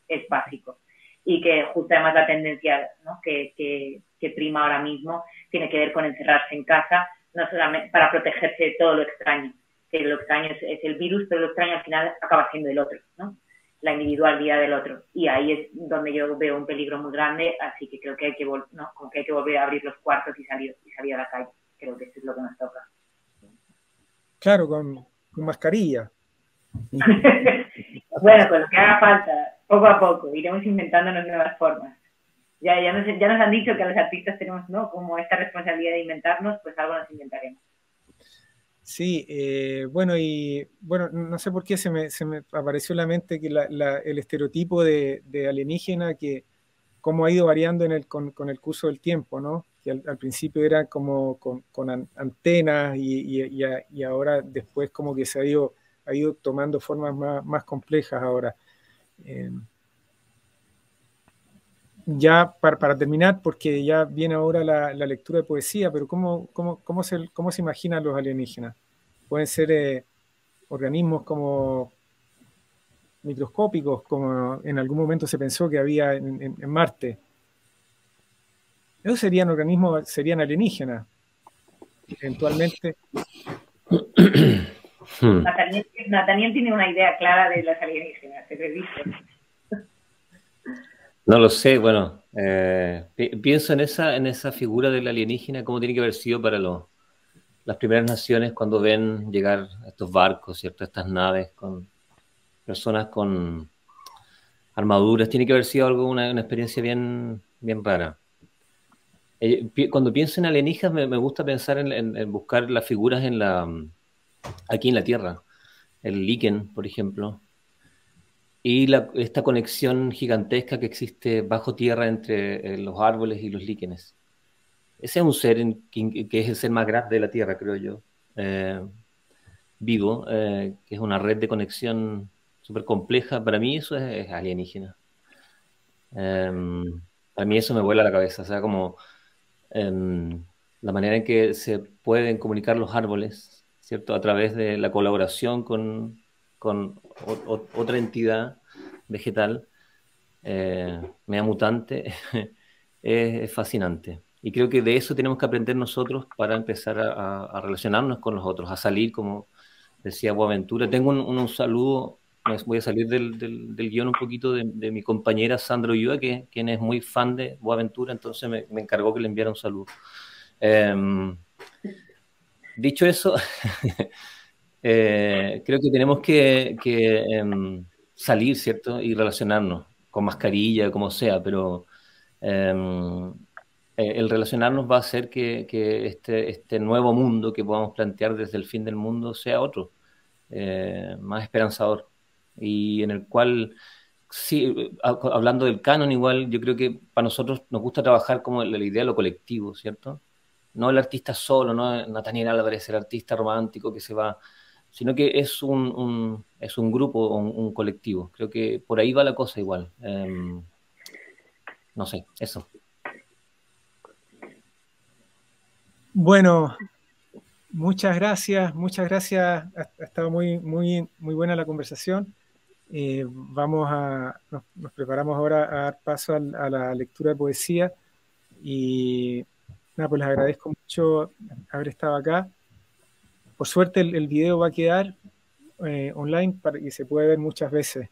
es básico y que justo además la tendencia, ¿no? que prima ahora mismo tiene que ver con encerrarse en casa, no solamente para protegerse de todo lo extraño, que lo extraño es el virus, pero lo extraño al final acaba siendo el otro, ¿no? La individualidad del otro. Y ahí es donde yo veo un peligro muy grande, así que creo que hay que, ¿no? Como que hay que volver a abrir los cuartos y salir a la calle. Creo que eso es lo que nos toca. Claro, con mascarilla. Bueno, con lo que haga falta, poco a poco, iremos inventándonos nuevas formas. Ya nos han dicho que los artistas tenemos, ¿no? Como esta responsabilidad de inventarnos, pues algo nos inventaremos. Sí, bueno, no sé por qué se me apareció en la mente que el estereotipo de alienígena, que cómo ha ido variando con el curso del tiempo, ¿no? Que al principio era como con antenas y ahora después como que se ha ido tomando formas más complejas ahora. Ya para terminar, porque ya viene ahora la lectura de poesía, pero ¿cómo se imaginan los alienígenas? Pueden ser organismos como microscópicos, como en algún momento se pensó que había en Marte. Esos serían organismos, serían alienígenas, eventualmente. Nathaniel tiene una idea clara de las alienígenas, te lo he visto. No lo sé, bueno, pienso en esa figura del alienígena, cómo tiene que haber sido para las primeras naciones cuando ven llegar estos barcos, ¿cierto? Estas naves con personas con armaduras, tiene que haber sido una experiencia bien rara. Cuando pienso en alienígenas me gusta pensar en buscar las figuras aquí en la Tierra, el líquen, por ejemplo, y esta conexión gigantesca que existe bajo tierra entre los árboles y los líquenes. Ese es un ser que es el ser más grande de la Tierra, creo yo, vivo, que es una red de conexión súper compleja. Para mí eso es alienígena. Para mí eso me vuela la cabeza, o sea, como la manera en que se pueden comunicar los árboles, ¿cierto? A través de la colaboración con otra entidad vegetal, media mutante, es fascinante. Y creo que de eso tenemos que aprender nosotros para empezar a relacionarnos con los otros, a salir, como decía Boaventura. Tengo un saludo, voy a salir del guión un poquito de mi compañera Sandra Ulloa, quien es muy fan de Boaventura, entonces me encargó que le enviara un saludo. Dicho eso, creo que tenemos que salir, ¿cierto? Y relacionarnos con mascarilla, como sea, pero el relacionarnos va a hacer que este nuevo mundo que podamos plantear desde el fin del mundo sea otro, más esperanzador, y en el cual, sí, hablando del canon igual, yo creo que para nosotros nos gusta trabajar como la idea de lo colectivo, ¿cierto? No el artista solo, no Nathaniel Álvarez, el artista romántico que se va, sino que es es un grupo, un colectivo. Creo que por ahí va la cosa igual. No sé, eso. Bueno, muchas gracias, muchas gracias. Ha estado muy buena la conversación. Nos preparamos ahora a dar paso a la lectura de poesía y nada, pues les agradezco mucho haber estado acá. Por suerte el video va a quedar online para que se pueda ver muchas veces.